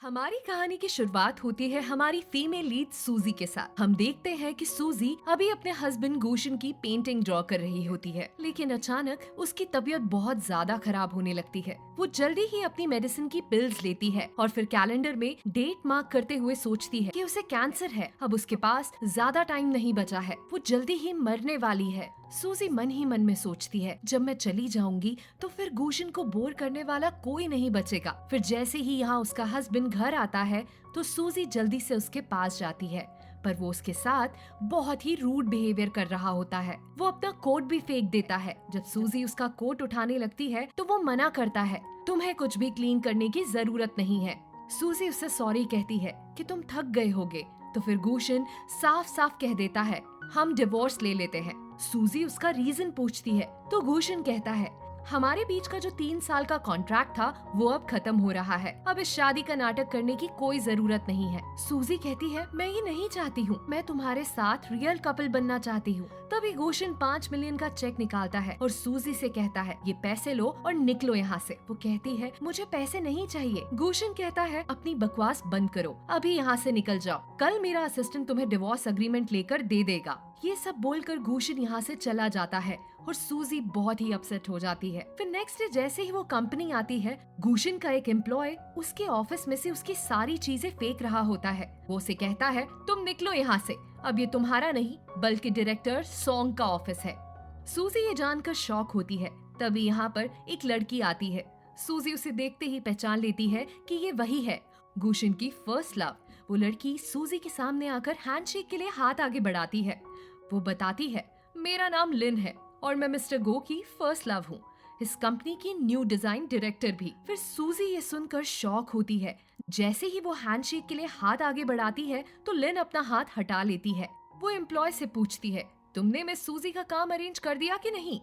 हमारी कहानी की शुरुआत होती है हमारी फीमेल लीड सूजी के साथ। हम देखते हैं कि सूजी अभी अपने हस्बैंड गुशन की पेंटिंग ड्रॉ कर रही होती है, लेकिन अचानक उसकी तबीयत बहुत ज्यादा खराब होने लगती है। वो जल्दी ही अपनी मेडिसिन की पिल्स लेती है और फिर कैलेंडर में डेट मार्क करते हुए सोचती है कि उसे कैंसर है। अब उसके पास ज्यादा टाइम नहीं बचा है, वो जल्दी ही मरने वाली है। सूजी मन ही मन में सोचती है, जब मैं चली जाऊंगी तो फिर गुशन को बोर करने वाला कोई नहीं बचेगा। फिर जैसे ही यहाँ उसका हस्बैंड घर आता है तो सूजी जल्दी से उसके पास जाती है, पर वो उसके साथ बहुत ही रूड बिहेवियर कर रहा होता है। वो अपना कोट भी फेंक देता है। जब सूजी उसका कोट उठाने लगती है तो वो मना करता है, तुम्हें कुछ भी क्लीन करने की जरूरत नहीं है। सूजी उससे सॉरी कहती है कि तुम थक गए होगे। तो फिर गुशन साफ साफ कह देता है, हम डिवोर्स ले लेते हैं। सूजी उसका रीजन पूछती है तो गुशन कहता है, हमारे बीच का जो 3 साल का कॉन्ट्रैक्ट था वो अब खत्म हो रहा है। अब इस शादी का नाटक करने की कोई जरूरत नहीं है। सूजी कहती है, मैं ये नहीं चाहती हूँ, मैं तुम्हारे साथ रियल कपल बनना चाहती हूँ। तभी गुशन 5 मिलियन का चेक निकालता है और सूजी से कहता है, ये पैसे लो और निकलो यहाँ से। वो कहती है, मुझे पैसे नहीं चाहिए। गुशन कहता है, अपनी बकवास बंद करो, अभी यहाँ से निकल जाओ, कल मेरा असिस्टेंट तुम्हें डिवोर्स अग्रीमेंट लेकर दे देगा। ये सब बोलकर गुशन यहाँ से चला जाता है और सूजी बहुत ही अपसेट हो जाती है। फिर नेक्स्ट डे जैसे ही वो कंपनी आती है, गुशन का एक एम्प्लॉय उसके ऑफिस में से उसकी सारी चीजें फेंक रहा होता है। वो उसे कहता है, तुम निकलो यहाँ से, अब ये तुम्हारा नहीं बल्कि डायरेक्टर सॉन्ग का ऑफिस है। सूजी ये जानकर शॉक होती है। तभी यहाँ पर एक लड़की आती है। सूजी उसे देखते ही पहचान लेती है कि ये वही है, गुशन की फर्स्ट लव। वो लड़की सूजी के सामने आकर हैंडशेक के लिए हाथ आगे बढ़ाती है। वो बताती है, मेरा नाम लिन है और मैं मिस्टर गो की फर्स्ट लव हूँ, इस कंपनी की न्यू डिजाइन डायरेक्टर भी। फिर सूजी ये सुनकर शॉक होती है। जैसे ही वो हैंडशेक के लिए हाथ आगे बढ़ाती है तो लिन अपना हाथ हटा लेती है। वो एम्प्लॉय से पूछती है, तुमने मिस सूजी का काम अरेंज कर दिया कि नहीं?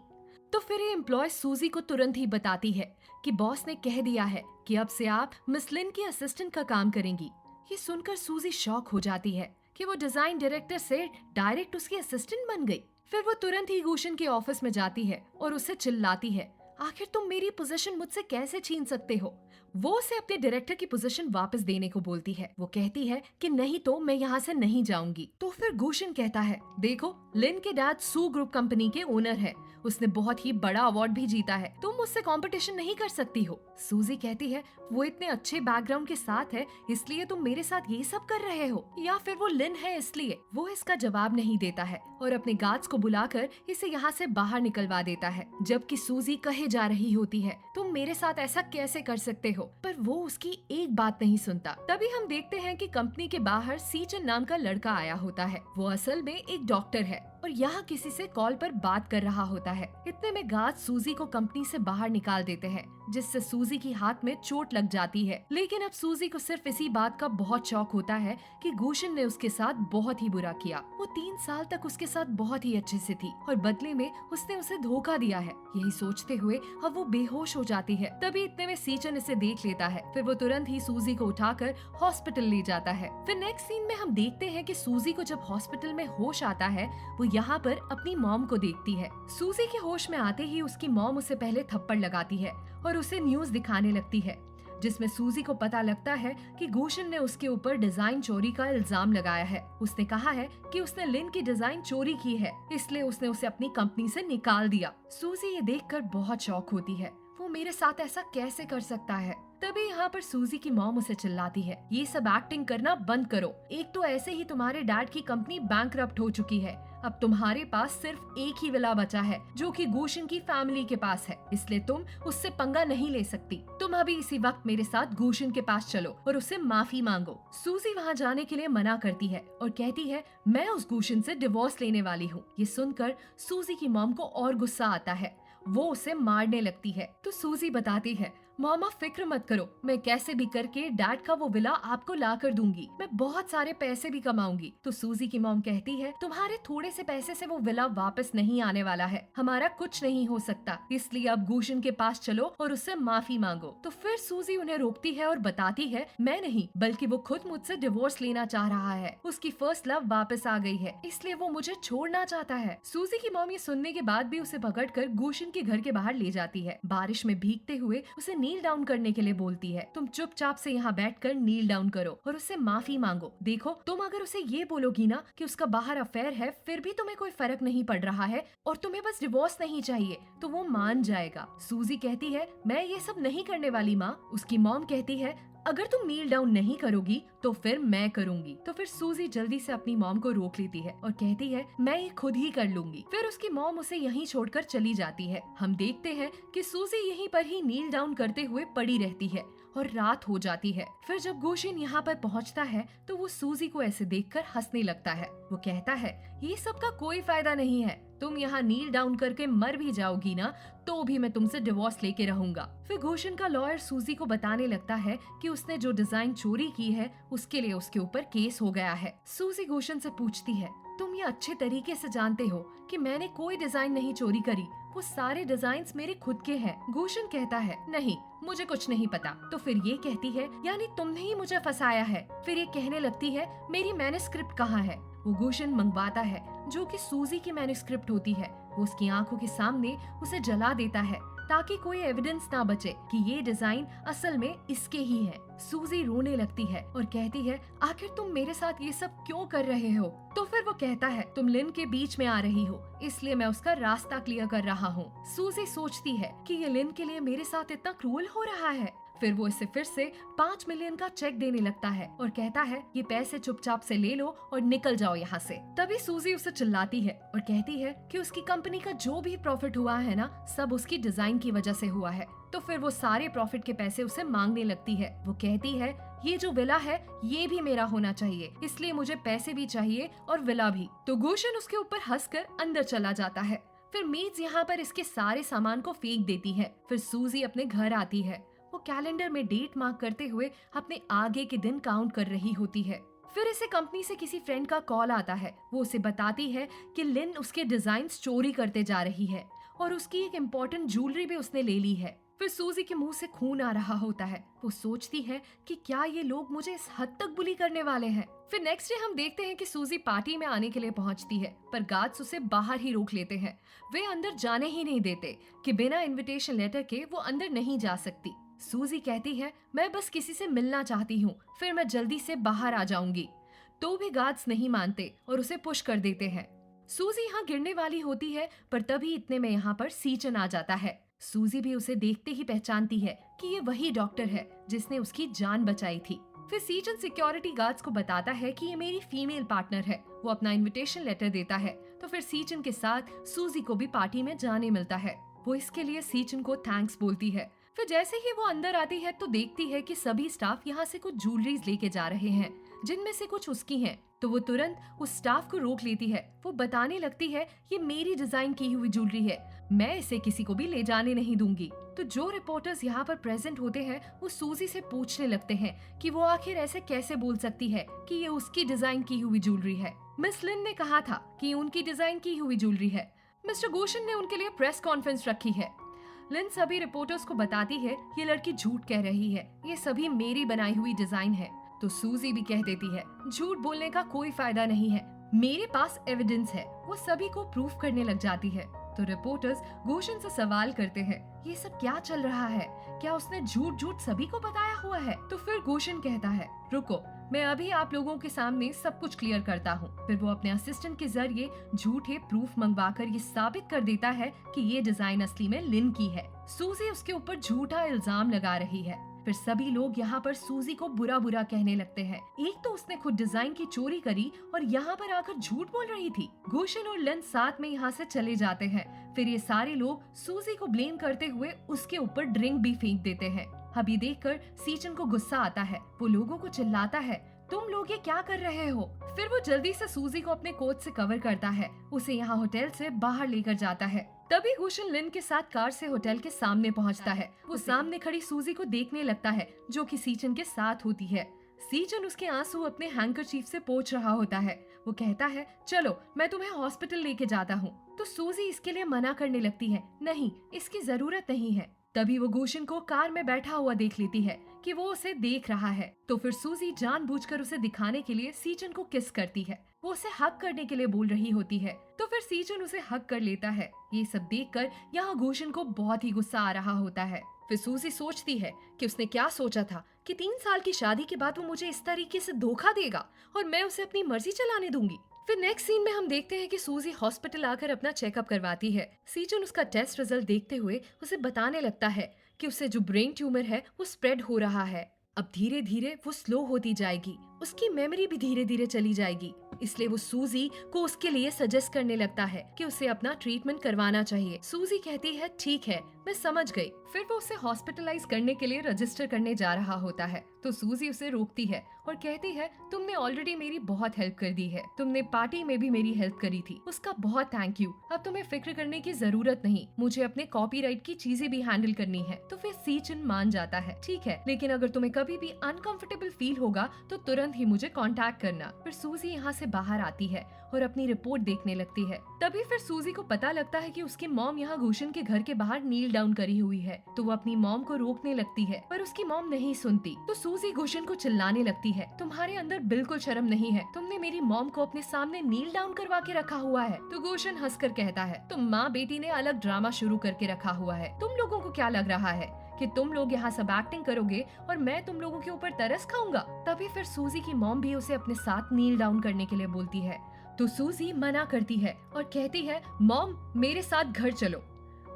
तो फिर ये एम्प्लॉय सूजी को तुरंत ही बताती है कि बॉस ने कह दिया है कि अब से आप मिस लिन की असिस्टेंट का काम करेंगी। ये सुनकर सूजी शॉक हो जाती है कि वो डिजाइन डायरेक्टर से डायरेक्ट उसकी असिस्टेंट बन गई। फिर वो तुरंत ही गुशन के ऑफिस में जाती है और उससे चिल्लाती है, आखिर तुम मेरी पोजीशन मुझसे कैसे छीन सकते हो? वो उसे अपने डायरेक्टर की पोजीशन वापस देने को बोलती है। वो कहती है कि नहीं तो मैं यहाँ से नहीं जाऊंगी। तो फिर गुशन कहता है, देखो लिन के डैड सू ग्रुप कंपनी के ओनर है, उसने बहुत ही बड़ा अवार्ड भी जीता है, तुम मुझसे कंपटीशन नहीं कर सकती हो। सूजी कहती है, वो इतने अच्छे बैकग्राउंड के साथ है इसलिए तुम मेरे साथ ये सब कर रहे हो, या फिर वो लिन है इसलिए? वो इसका जवाब नहीं देता है और अपने गार्ड्स को बुलाकर इसे यहाँ से बाहर निकलवा देता है। जबकि सूजी कहे जा रही होती है, तुम मेरे साथ ऐसा कैसे कर सकते हो, पर वो उसकी एक बात नहीं सुनता। तभी हम देखते हैं कि कंपनी के बाहर सीचन नाम का लड़का आया होता है। वो असल में एक डॉक्टर है और यहाँ किसी से कॉल पर बात कर रहा होता है। इतने में गार्ड सूजी को कंपनी से बाहर निकाल देते हैं, जिससे सूजी की हाथ में चोट लग जाती है। लेकिन अब सूजी को सिर्फ इसी बात का बहुत शौक होता है कि गुशन ने उसके साथ बहुत ही बुरा किया। वो 3 साल तक उसके साथ बहुत ही अच्छे से थी और बदले में उसने उसे धोखा दिया है। यही सोचते हुए अब वो बेहोश हो जाती है। तभी इतने में सीचन इसे देख लेता है। फिर वो तुरंत ही सूजी को उठाकर हॉस्पिटल ले जाता है। फिर नेक्स्ट सीन में हम देखते हैं कि सूजी को जब हॉस्पिटल में होश आता है, वो यहाँ पर अपनी मॉम को देखती है। सूजी के होश में आते ही उसकी मॉम उसे पहले थप्पड़ लगाती है और उसे न्यूज दिखाने लगती है, जिसमें सूजी को पता लगता है कि गुशन ने उसके ऊपर डिजाइन चोरी का इल्जाम लगाया है। उसने कहा है कि उसने लिन की डिजाइन चोरी की है, इसलिए उसने उसे अपनी कंपनी से निकाल दिया। सूजी ये देखकर बहुत शॉक होती है, वो मेरे साथ ऐसा कैसे कर सकता है? तभी यहाँ पर सूजी की मॉम उसे चिल्लाती है, ये सब एक्टिंग करना बंद करो। एक तो ऐसे ही तुम्हारे डैड की कंपनी बैंकरप्ट हो चुकी है, अब तुम्हारे पास सिर्फ एक ही विला बचा है जो कि गुशन की फैमिली के पास है, इसलिए तुम उससे पंगा नहीं ले सकती। तुम अभी इसी वक्त मेरे साथ गुशन के पास चलो और उससे माफी मांगो। सूजी वहाँ जाने के लिए मना करती है और कहती है, मैं उस गुशन से डिवोर्स लेने वाली हूँ। ये सुनकर सूजी की मॉम को और गुस्सा आता है, वो उसे मारने लगती है। तो सूजी बताती है, मामा फिक्र मत करो, मैं कैसे भी करके डैड का वो विला आपको ला कर दूंगी, मैं बहुत सारे पैसे भी कमाऊंगी। तो सूजी की मॉम कहती है, तुम्हारे थोड़े से पैसे से वो विला वापस नहीं आने वाला है, हमारा कुछ नहीं हो सकता, इसलिए अब गुशन के पास चलो और उससे माफी मांगो। तो फिर सूजी उन्हें रोकती है और बताती है, मैं नहीं बल्कि वो खुद मुझसे डिवोर्स लेना चाह रहा है, उसकी फर्स्ट लव वापस आ गई है, इसलिए वो मुझे छोड़ना चाहता है। सूजी की मॉम ये सुनने के बाद भी उसे पकड़कर गुशन के घर के बाहर ले जाती है। बारिश में भीगते हुए उसे नील डाउन करने के लिए बोलती है। तुम चुपचाप से यहाँ बैठकर नील डाउन करो और उससे माफी मांगो। देखो, तुम अगर उसे ये बोलोगी ना कि उसका बाहर अफेयर है, फिर भी तुम्हें कोई फर्क नहीं पड़ रहा है और तुम्हें बस डिवोर्स नहीं चाहिए, तो वो मान जाएगा। सूजी कहती है, मैं ये सब नहीं करने वाली माँ। उसकी मॉम कहती है, अगर तुम नील डाउन नहीं करोगी तो फिर मैं करूंगी। तो फिर सूजी जल्दी से अपनी मॉम को रोक लेती है और कहती है, मैं ये खुद ही कर लूंगी। फिर उसकी मॉम उसे यहीं छोड़कर चली जाती है। हम देखते हैं कि सूजी यहीं पर ही नील डाउन करते हुए पड़ी रहती है और रात हो जाती है। फिर जब गोशिन यहाँ पर पहुँचता है तो वो सूजी को ऐसे देखकर हंसने लगता है। वो कहता है, ये सब का कोई फायदा नहीं है, तुम यहाँ नील डाउन करके मर भी जाओगी ना तो भी मैं तुमसे डिवोर्स लेके रहूंगा। फिर घोषण का लॉयर सूजी को बताने लगता है कि उसने जो डिजाइन चोरी की है उसके लिए उसके ऊपर केस हो गया है। सूजी घोषण से पूछती है, तुम ये अच्छे तरीके से जानते हो कि मैंने कोई डिजाइन नहीं चोरी करी, वो सारे डिजाइन्स मेरे खुद के हैं। घोषण कहता है, नहीं, मुझे कुछ नहीं पता। तो फिर ये कहती है, यानी तुमने ही मुझे फंसाया है। फिर ये कहने लगती है, मेरी मैन्युस्क्रिप्ट कहाँ है? वो घोषण मंगवाता है जो कि सूजी की मैन्युस्क्रिप्ट होती है। वो उसकी आंखों के सामने उसे जला देता है ताकि कोई एविडेंस ना बचे कि ये डिजाइन असल में इसके ही है। सूजी रोने लगती है और कहती है, आखिर तुम मेरे साथ ये सब क्यों कर रहे हो? तो फिर वो कहता है, तुम लिन के बीच में आ रही हो, इसलिए मैं उसका रास्ता क्लियर कर रहा हूँ। सूजी सोचती है कि ये लिन के लिए मेरे साथ इतना क्रूअल हो रहा है। फिर वो इसे फिर से 5 मिलियन का चेक देने लगता है और कहता है, ये पैसे चुपचाप से ले लो और निकल जाओ यहाँ से। तभी सूजी उसे चिल्लाती है और कहती है कि उसकी कंपनी का जो भी प्रॉफिट हुआ है ना, सब उसकी डिजाइन की वजह से हुआ है। तो फिर वो सारे प्रॉफिट के पैसे उसे मांगने लगती है। वो कहती है, ये जो विला है ये भी मेरा होना चाहिए, इसलिए मुझे पैसे भी चाहिए और विला भी। तो गोशन उसके ऊपर हंसकर अंदर चला जाता है। फिर मेड्स यहाँ पर इसके सारे सामान को फेंक देती है। फिर सूजी अपने घर आती है। वो कैलेंडर में डेट मार्क करते हुए अपने आगे के दिन काउंट कर रही होती है। फिर इसे कंपनी से किसी फ्रेंड का कॉल आता है। वो उसे बताती है कि लिन उसके डिजाइन्स चोरी करते जा रही है और उसकी एक इम्पोर्टेंट ज्वेलरी भी उसने ले ली है। फिर सूजी के मुंह से खून आ रहा होता है। वो सोचती है कि क्या ये लोग मुझे इस हद तक बुली करने वाले हैं। फिर नेक्स्ट डे हम देखते हैं कि सूजी पार्टी में आने के लिए पहुंचती है, पर गार्ड्स उसे बाहर ही रोक लेते हैं। वे अंदर जाने ही नहीं देते कि बिना इन्विटेशन लेटर के वो अंदर नहीं जा सकती। सूजी कहती है, मैं बस किसी से मिलना चाहती हूँ, फिर मैं जल्दी से बाहर आ जाऊंगी। तो भी गार्ड्स नहीं मानते और उसे पुश कर देते हैं। सूजी यहाँ गिरने वाली होती है, पर तभी इतने में यहाँ पर सीचन आ जाता है। सूजी भी उसे देखते ही पहचानती है कि ये वही डॉक्टर है जिसने उसकी जान बचाई थी। फिर सीचन सिक्योरिटी गार्ड्स को बताता है कि ये मेरी फीमेल पार्टनर है। वो अपना इनविटेशन लेटर देता है। तो फिर सीचन के साथ सूजी को भी पार्टी में जाने मिलता है। वो इसके लिए सीचन को थैंक्स बोलती है। फिर जैसे ही वो अंदर आती है तो देखती है कि सभी स्टाफ यहाँ से कुछ ज्वेलरीज लेके जा रहे हैं, जिनमें से कुछ उसकी हैं। तो वो तुरंत उस स्टाफ को रोक लेती है। वो बताने लगती है, ये मेरी डिजाइन की हुई ज्वेलरी है, मैं इसे किसी को भी ले जाने नहीं दूंगी। तो जो रिपोर्टर्स यहाँ पर प्रेजेंट होते हैं वो सूजी से पूछने लगते हैं कि वो आखिर ऐसे कैसे बोल सकती है कि ये उसकी डिजाइन की हुई ज्वेलरी है। मिस लिन ने कहा था कि उनकी डिजाइन की हुई ज्वेलरी है। मिस्टर गोशन ने उनके लिए प्रेस कॉन्फ्रेंस रखी है। लिन सभी रिपोर्टर्स को बताती है, ये लड़की झूठ कह रही है, ये सभी मेरी बनाई हुई डिजाइन है। तो सूजी भी कह देती है, झूठ बोलने का कोई फायदा नहीं है, मेरे पास एविडेंस है। वो सभी को प्रूफ करने लग जाती है। तो रिपोर्टर्स गोशन से सवाल करते हैं, ये सब क्या चल रहा है? क्या उसने झूठ झूठ सभी को बताया हुआ है? तो फिर गोशन कहता है, रुको, मैं अभी आप लोगों के सामने सब कुछ क्लियर करता हूँ। फिर वो अपने असिस्टेंट के जरिए झूठे प्रूफ मंगवाकर ये साबित कर देता है कि ये डिजाइन असली में लिन की है। सूजी उसके ऊपर झूठा इल्जाम लगा रही है। फिर सभी लोग यहाँ पर सूजी को बुरा बुरा कहने लगते हैं। एक तो उसने खुद डिजाइन की चोरी करी और यहाँ पर आकर झूठ बोल रही थी। गोशन और लिन साथ में यहाँ से चले जाते हैं। फिर ये सारे लोग सूजी को ब्लेम करते हुए उसके ऊपर ड्रिंक भी फेंक देते हैं। अब ये देखकर सीचन को गुस्सा आता है। वो लोगों को चिल्लाता है, तुम लोग ये क्या कर रहे हो? फिर वो जल्दी से सूजी को अपने कोट से कवर करता है, उसे यहाँ होटल से बाहर लेकर जाता है। तभी गोशन लिन के साथ कार से होटल के सामने पहुँचता है। वो सामने खड़ी सूजी को देखने लगता है, जो कि सीचन के साथ होती है। सीचन उसके आंसू अपने हैंकरचीफ से पोंछ रहा होता है। वो कहता है, चलो मैं तुम्हें हॉस्पिटल लेके जाता हूँ। तो सूजी इसके लिए मना करने लगती है, नहीं, इसकी जरूरत नहीं है। तभी वो गोशन को कार में बैठा हुआ देख लेती है कि वो उसे देख रहा है। तो फिर सूजी जानबूझकर उसे दिखाने के लिए सीचन को किस करती है। वो उसे हक करने के लिए बोल रही होती है, तो फिर सीचन उसे हक कर लेता है। ये सब देखकर यहाँ गोशन को बहुत ही गुस्सा आ रहा होता है। फिर सूजी सोचती है कि उसने क्या सोचा था कि 3 साल की शादी के बाद वो मुझे इस तरीके से धोखा देगा और मैं उसे अपनी मर्जी चलाने दूंगी। फिर नेक्स्ट सीन में हम देखते हैं कि सूजी हॉस्पिटल आकर अपना चेकअप करवाती है। सीजन उसका टेस्ट रिजल्ट देखते हुए उसे बताने लगता है कि उसे जो ब्रेन ट्यूमर है वो स्प्रेड हो रहा है। अब धीरे धीरे वो स्लो होती जाएगी, उसकी मेमोरी भी धीरे धीरे चली जाएगी। इसलिए वो सूजी को उसके लिए सजेस्ट करने लगता है कि उसे अपना ट्रीटमेंट करवाना चाहिए। सूजी कहती है ठीक है, मैं समझ गई। फिर वो उसे हॉस्पिटलाइज करने के लिए रजिस्टर करने जा रहा होता है तो सूजी उसे रोकती है और कहती है तुमने ऑलरेडी मेरी बहुत हेल्प कर दी है, तुमने पार्टी में भी मेरी हेल्प करी थी, उसका बहुत थैंक यू। अब तुम्हें फिक्र करने की जरूरत नहीं, मुझे अपने कॉपीराइट की चीजें भी हैंडल करनी है। तो फिर सीचन मान जाता है ठीक है, लेकिन अगर तुम्हें कभी भी अनकंफर्टेबल फील होगा तो तुरंत ही मुझे कांटेक्ट करना। फिर सूजी यहाँ से बाहर आती है और अपनी रिपोर्ट देखने लगती है। तभी फिर सूजी को पता लगता है कि उसकी मॉम यहाँ गुशन के घर के बाहर नील डाउन करी हुई है। तो वो अपनी मॉम को रोकने लगती है पर उसकी मॉम नहीं सुनती। तो सूजी गुशन को चिल्लाने लगती है तुम्हारे अंदर बिल्कुल शर्म नहीं है, तुमने मेरी मॉम को अपने सामने नील डाउन करवा के रखा हुआ है। तो गुशन हंसकर कहता है तुम माँ बेटी ने अलग ड्रामा शुरू करके रखा हुआ है, तुम लोगों को क्या लग रहा है कि तुम लोग यहाँ सब एक्टिंग करोगे और मैं तुम लोगों के ऊपर तरस खाऊंगा। तभी फिर सूजी की मॉम भी उसे अपने साथ नील डाउन करने के लिए बोलती है तो सूजी मना करती है और कहती है मॉम मेरे साथ घर चलो।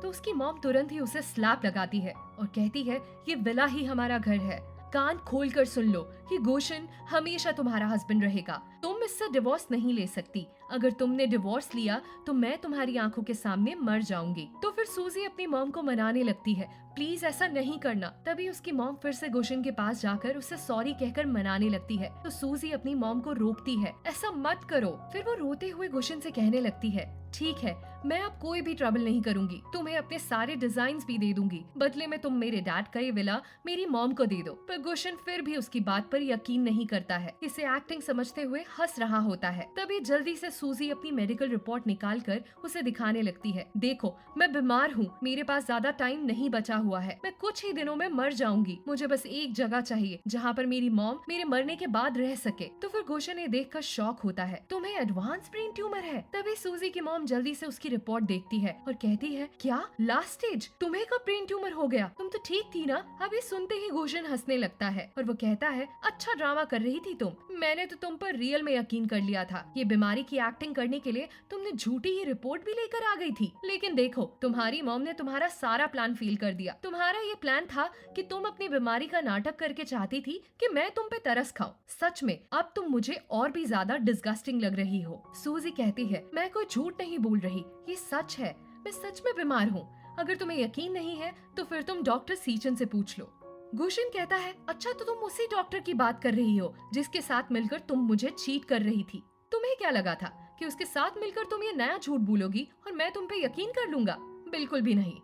तो उसकी मॉम तुरंत ही उसे स्लैप लगाती है और कहती है ये विला ही हमारा घर है, कान खोल कर सुन लो कि गुशन हमेशा तुम्हारा हस्बैंड रहेगा, तुम इससे डिवोर्स नहीं ले सकती, अगर तुमने डिवोर्स लिया तो मैं तुम्हारी आंखों के सामने मर जाऊंगी। तो फिर सूजी अपनी मॉम को मनाने लगती है प्लीज ऐसा नहीं करना। तभी उसकी मॉम फिर से गुशन के पास जाकर उसे सॉरी कहकर मनाने लगती है। तो सूजी अपनी मॉम को रोकती है ऐसा मत करो। फिर वो रोते हुए गुशन से कहने लगती है ठीक है, मैं अब कोई भी ट्रबल नहीं करूंगी, तुम्हें अपने सारे डिजाइन्स भी दे दूंगी, बदले में तुम मेरे डैड का ये विला मेरी मॉम को दे दो। पर गुशन फिर भी उसकी बात पर यकीन नहीं करता है, इसे एक्टिंग समझते हुए हंस रहा होता है। तभी जल्दी से सूजी अपनी मेडिकल रिपोर्ट निकाल कर उसे दिखाने लगती है देखो मैं बीमार हूँ, मेरे पास ज्यादा टाइम नहीं बचा हुआ है, मैं कुछ ही दिनों में मर जाऊंगी, मुझे बस एक जगह चाहिए जहाँ पर मेरी मॉम मेरे मरने के बाद रह सके। तो फिर गुशन ये देखकर शॉक होता है तुम्हें एडवांस ब्रेन ट्यूमर है। तभी सूजी की मॉम जल्दी से उसकी रिपोर्ट देखती है और कहती है क्या लास्ट स्टेज, तुम्हें कब ब्रेन ट्यूमर हो गया, तुम तो ठीक थी ना। अभी सुनते ही गुशन हंसने लगता है और वो कहता है अच्छा ड्रामा कर रही थी तुम, मैंने तो तुम पर रियल में यकीन कर लिया था, ये बीमारी की एक्टिंग करने के लिए तुमने झूठी ही रिपोर्ट भी लेकर आ गई थी। लेकिन देखो तुम्हारी मॉम ने तुम्हारा सारा प्लान फेल कर दिया। तुम्हारा ये प्लान था कि तुम अपनी बीमारी का नाटक करके चाहती थी कि मैं तुम पे तरस खाऊं। सच में अब तुम मुझे और भी ज्यादा डिस्गस्टिंग लग रही हो। सूजी कहती है मैं कोई झूठ नहीं बोल रही, ये सच है, मैं सच में बीमार हूँ, अगर तुम्हें यकीन नहीं है तो फिर तुम डॉक्टर सीचन से पूछ लो। गुशन कहता है अच्छा तो तुम उसी डॉक्टर की बात कर रही हो जिसके साथ मिलकर तुम मुझे चीट कर रही थी, तुम्हें क्या लगा था कि उसके साथ मिलकर तुम ये नया झूठ बोलोगी और मैं तुम पे यकीन कर लूंगा, बिल्कुल भी नहीं।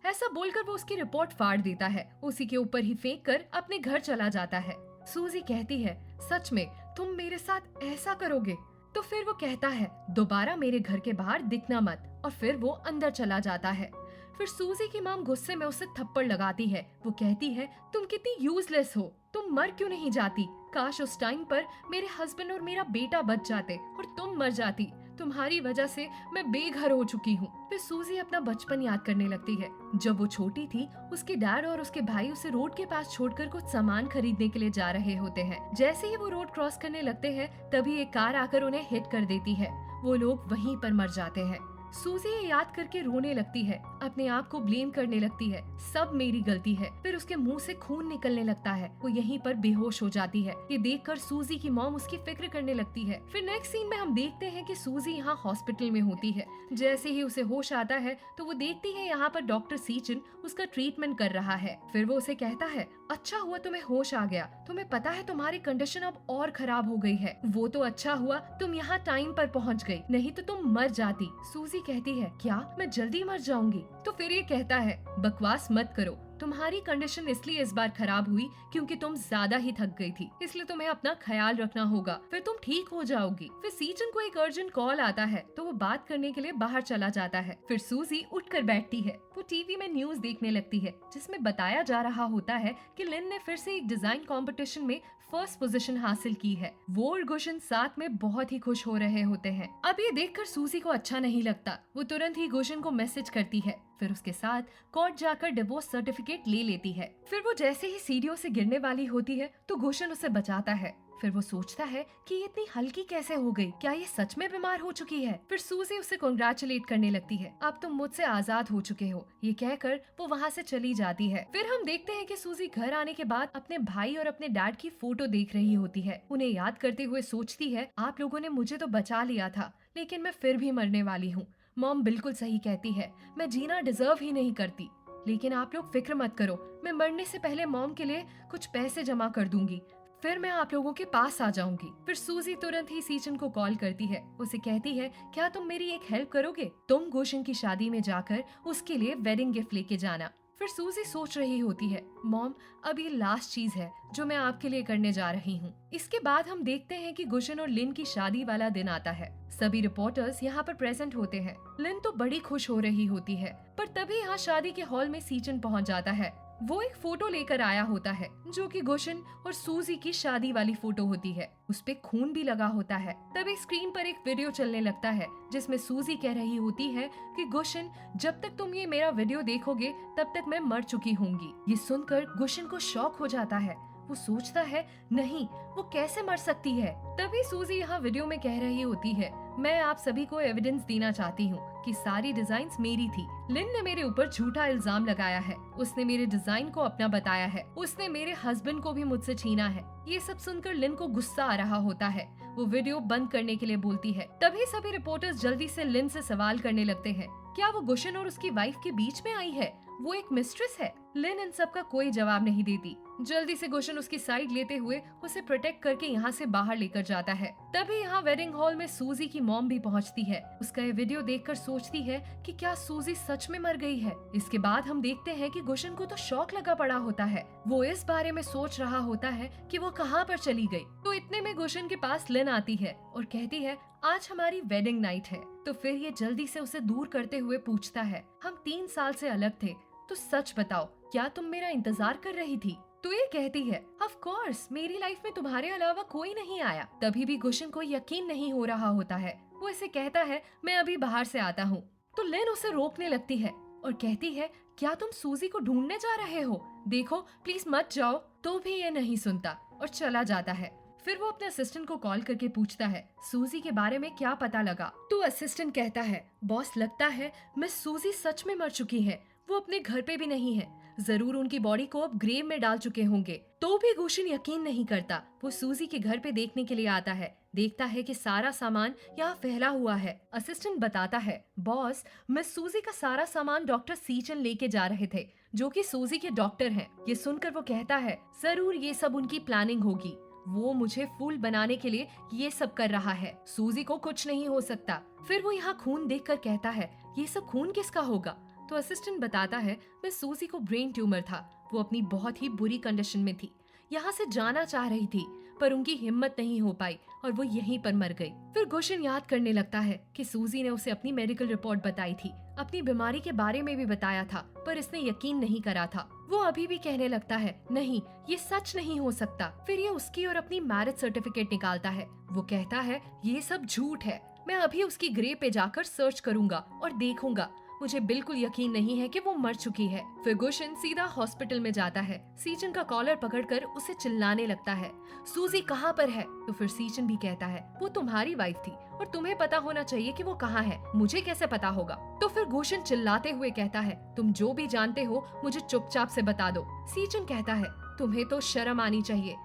ऐसा बोलकर वो उसकी रिपोर्ट फाड़ देता है, उसी के ऊपर ही फेंक कर अपने घर चला जाता है। सूजी कहती है सच में तुम मेरे साथ ऐसा करोगे। तो फिर वो कहता है दोबारा मेरे घर के बाहर दिखना मत, और फिर वो अंदर चला जाता है। फिर सूजी की मॉम गुस्से में उसे थप्पड़ लगाती है, वो कहती है तुम कितनी यूजलेस हो, तुम मर क्यों नहीं जाती, काश उस टाइम पर मेरे हस्बैंड और मेरा बेटा बच जाते और तुम मर जाती, तुम्हारी वजह से मैं बेघर हो चुकी हूँ। फिर सूजी अपना बचपन याद करने लगती है, जब वो छोटी थी उसके डैड और उसके भाई उसे रोड के पास छोड़कर कुछ सामान खरीदने के लिए जा रहे होते हैं। जैसे ही वो रोड क्रॉस करने लगते हैं तभी एक कार आकर उन्हें हिट कर देती है, वो लोग वहीं पर मर जाते हैं। सूजी ये याद करके रोने लगती है, अपने आप को ब्लेम करने लगती है, सब मेरी गलती है। फिर उसके मुंह से खून निकलने लगता है, वो यहीं पर बेहोश हो जाती है। ये देखकर सूजी की मॉम उसकी फिक्र करने लगती है। फिर नेक्स्ट सीन में हम देखते हैं कि सूजी यहाँ हॉस्पिटल में होती है। जैसे ही उसे होश आता है तो वो देखती है यहाँ पर डॉक्टर सीचन उसका ट्रीटमेंट कर रहा है। फिर वो उसे कहता है अच्छा हुआ तुम्हें होश आ गया, तुम्हें पता है तुम्हारी कंडीशन अब और खराब हो गई है। वो तो अच्छा हुआ तुम यहाँ टाइम पर पहुँच गई, नहीं तो तुम मर जाती। सूजी कहती है क्या मैं जल्दी मर जाऊंगी। तो फिर ये कहता है बकवास मत करो, तुम्हारी कंडीशन इसलिए इस बार खराब हुई क्योंकि तुम ज्यादा ही थक गई थी, इसलिए तुम्हें अपना ख्याल रखना होगा, फिर तुम ठीक हो जाओगी। फिर सीचन को एक अर्जेंट कॉल आता है तो वो बात करने के लिए बाहर चला जाता है। फिर सूजी उठकर बैठती है, वो टीवी में न्यूज देखने लगती है जिसमें बताया जा रहा होता है कि लिन ने फिर से एक डिजाइन कंपटीशन में फर्स्ट पोजीशन हासिल की है। वो और गुशन साथ में बहुत ही खुश हो रहे होते हैं। अब ये देखकर सूजी को अच्छा नहीं लगता। वो तुरंत ही गुशन को मैसेज करती है, फिर उसके साथ कोर्ट जाकर डिवोर्स सर्टिफिकेट ले लेती है। फिर वो जैसे ही सीढ़ियों से गिरने वाली होती है तो गुशन उसे बचाता है। फिर वो सोचता है कि ये इतनी हल्की कैसे हो गई, क्या ये सच में बीमार हो चुकी है। फिर सूजी उसे कांग्रेचुलेट करने लगती है, अब तुम मुझसे आजाद हो चुके हो, ये कहकर वो वहाँ से चली जाती है। फिर हम देखते हैं कि सूजी घर आने के बाद अपने भाई और अपने डैड की फोटो देख रही होती है। उन्हें याद करते हुए सोचती है, आप लोगों ने मुझे तो बचा लिया था, लेकिन मैं फिर भी मरने वाली हूँ। मॉम बिल्कुल सही कहती है, मैं जीना डिजर्व ही नहीं करती। लेकिन आप लोग फिक्र मत करो, मैं मरने से पहले मॉम के लिए कुछ पैसे जमा कर दूंगी, फिर मैं आप लोगों के पास आ जाऊंगी। फिर सूजी तुरंत ही सीचन को कॉल करती है, उसे कहती है, क्या तुम मेरी एक हेल्प करोगे? तुम गुशन की शादी में जाकर उसके लिए वेडिंग गिफ्ट लेके जाना। फिर सूजी सोच रही होती है, मॉम अब ये लास्ट चीज है जो मैं आपके लिए करने जा रही हूँ। इसके बाद हम देखते हैं कि गुशन और लिन की शादी वाला दिन आता है। सभी रिपोर्टर्स यहाँ पर प्रेजेंट होते हैं। लिन तो बड़ी खुश हो रही होती है, पर तभी यहाँ शादी के हॉल में सीचन पहुँच जाता है। वो एक फोटो लेकर आया होता है जो कि गुशन और सूजी की शादी वाली फोटो होती है। उस पे खून भी लगा होता है। तभी स्क्रीन पर एक वीडियो चलने लगता है जिसमें सूजी कह रही होती है कि गुशन, जब तक तुम ये मेरा वीडियो देखोगे तब तक मैं मर चुकी होंगी। ये सुनकर गुशन को शॉक हो जाता है। वो सोचता है, नहीं, वो कैसे मर सकती है। तभी सूजी यहाँ वीडियो में कह रही होती है, मैं आप सभी को एविडेंस देना चाहती हूँ कि सारी डिजाइन्स मेरी थी। लिन ने मेरे ऊपर झूठा इल्जाम लगाया है, उसने मेरे डिजाइन को अपना बताया है, उसने मेरे हस्बैंड को भी मुझसे छीना है। ये सब सुनकर लिन को गुस्सा आ रहा होता है। वो वीडियो बंद करने के लिए बोलती है। तभी सभी रिपोर्टर्स जल्दी से लिन से सवाल करने लगते हैं, क्या वो गुशन और उसकी वाइफ के बीच में आई है? वो एक मिस्ट्रेस है। लिन इन सब का कोई जवाब नहीं देती। जल्दी से गुशन उसकी साइड लेते हुए उसे प्रोटेक्ट करके यहाँ से बाहर लेकर जाता है। तभी यहाँ वेडिंग हॉल में सूजी की मॉम भी पहुँचती है। उसका ये वीडियो देखकर सोचती है कि क्या सूजी सच में मर गई है। इसके बाद हम देखते हैं कि गुशन को तो शॉक लगा पड़ा होता है। वो इस बारे में सोच रहा होता है कि वो कहाँ पर चली गई। तो इतने में गुशन के पास लिन आती है और कहती है, आज हमारी वेडिंग नाइट है। तो फिर ये जल्दी से उसे दूर करते हुए पूछता है, हम 3 साल से अलग थे, तो सच बताओ, क्या तुम मेरा इंतजार कर रही थी? तो ये कहती है, ऑफ कोर्स, मेरी लाइफ में तुम्हारे अलावा कोई नहीं आया। तभी भी गुशन को यकीन नहीं हो रहा होता है। वो इसे कहता है, मैं अभी बाहर से आता हूँ। तो लिन उसे रोकने लगती है और कहती है, क्या तुम सूजी को ढूंढने जा रहे हो? देखो प्लीज मत जाओ। तो भी ये नहीं सुनता और चला जाता है। फिर वो अपने असिस्टेंट को कॉल करके पूछता है, सूजी के बारे में क्या पता लगा? तो असिस्टेंट कहता है, बॉस, लगता है मिस सूजी सच में मर चुकी है। वो अपने घर पे भी नहीं है, जरूर उनकी बॉडी को अब ग्रेव में डाल चुके होंगे। तो भी गुशन यकीन नहीं करता। वो सूजी के घर पे देखने के लिए आता है। देखता है कि सारा सामान यहाँ फैला हुआ है। असिस्टेंट बताता है, बॉस, मिस सूजी का सारा सामान डॉक्टर सीचन लेके जा रहे थे, जो कि सूजी के डॉक्टर हैं। ये सुनकर वो कहता है, जरूर ये सब उनकी प्लानिंग होगी। वो मुझे फूल बनाने के लिए ये सब कर रहा है। सूजी को कुछ नहीं हो सकता। फिर वो यहाँ खून देखकर कहता है, ये सब खून किसका होगा? तो असिस्टेंट बताता है, मिस सूजी को ब्रेन ट्यूमर था। वो अपनी बहुत ही बुरी कंडीशन में थी, यहाँ से जाना चाह रही थी, पर उनकी हिम्मत नहीं हो पाई और वो यहीं पर मर गई। फिर गुशन याद करने लगता है कि सूजी ने उसे अपनी मेडिकल रिपोर्ट बताई थी, अपनी बीमारी के बारे में भी बताया था, पर इसने यकीन नहीं करा था। वो अभी भी कहने लगता है, नहीं, ये सच नहीं हो सकता। फिर ये उसकी और अपनी मैरिज सर्टिफिकेट निकालता है। वो कहता है, ये सब झूठ है, मैं अभी उसकी ग्रेव पे जाकर सर्च करूंगा और देखूंगा। मुझे बिल्कुल यकीन नहीं है कि वो मर चुकी है। फिर गुशन सीधा हॉस्पिटल में जाता है। सीचन का कॉलर पकड़कर उसे चिल्लाने लगता है, सूजी कहाँ पर है? तो फिर सीचन भी कहता है, वो तुम्हारी वाइफ थी और तुम्हें पता होना चाहिए कि वो कहाँ है, मुझे कैसे पता होगा? तो फिर गुशन चिल्लाते हुए कहता है, तुम जो भी जानते हो मुझे चुपचाप से बता दो। सीचन कहता है, तुम्हें तो शर्म आनी चाहिए,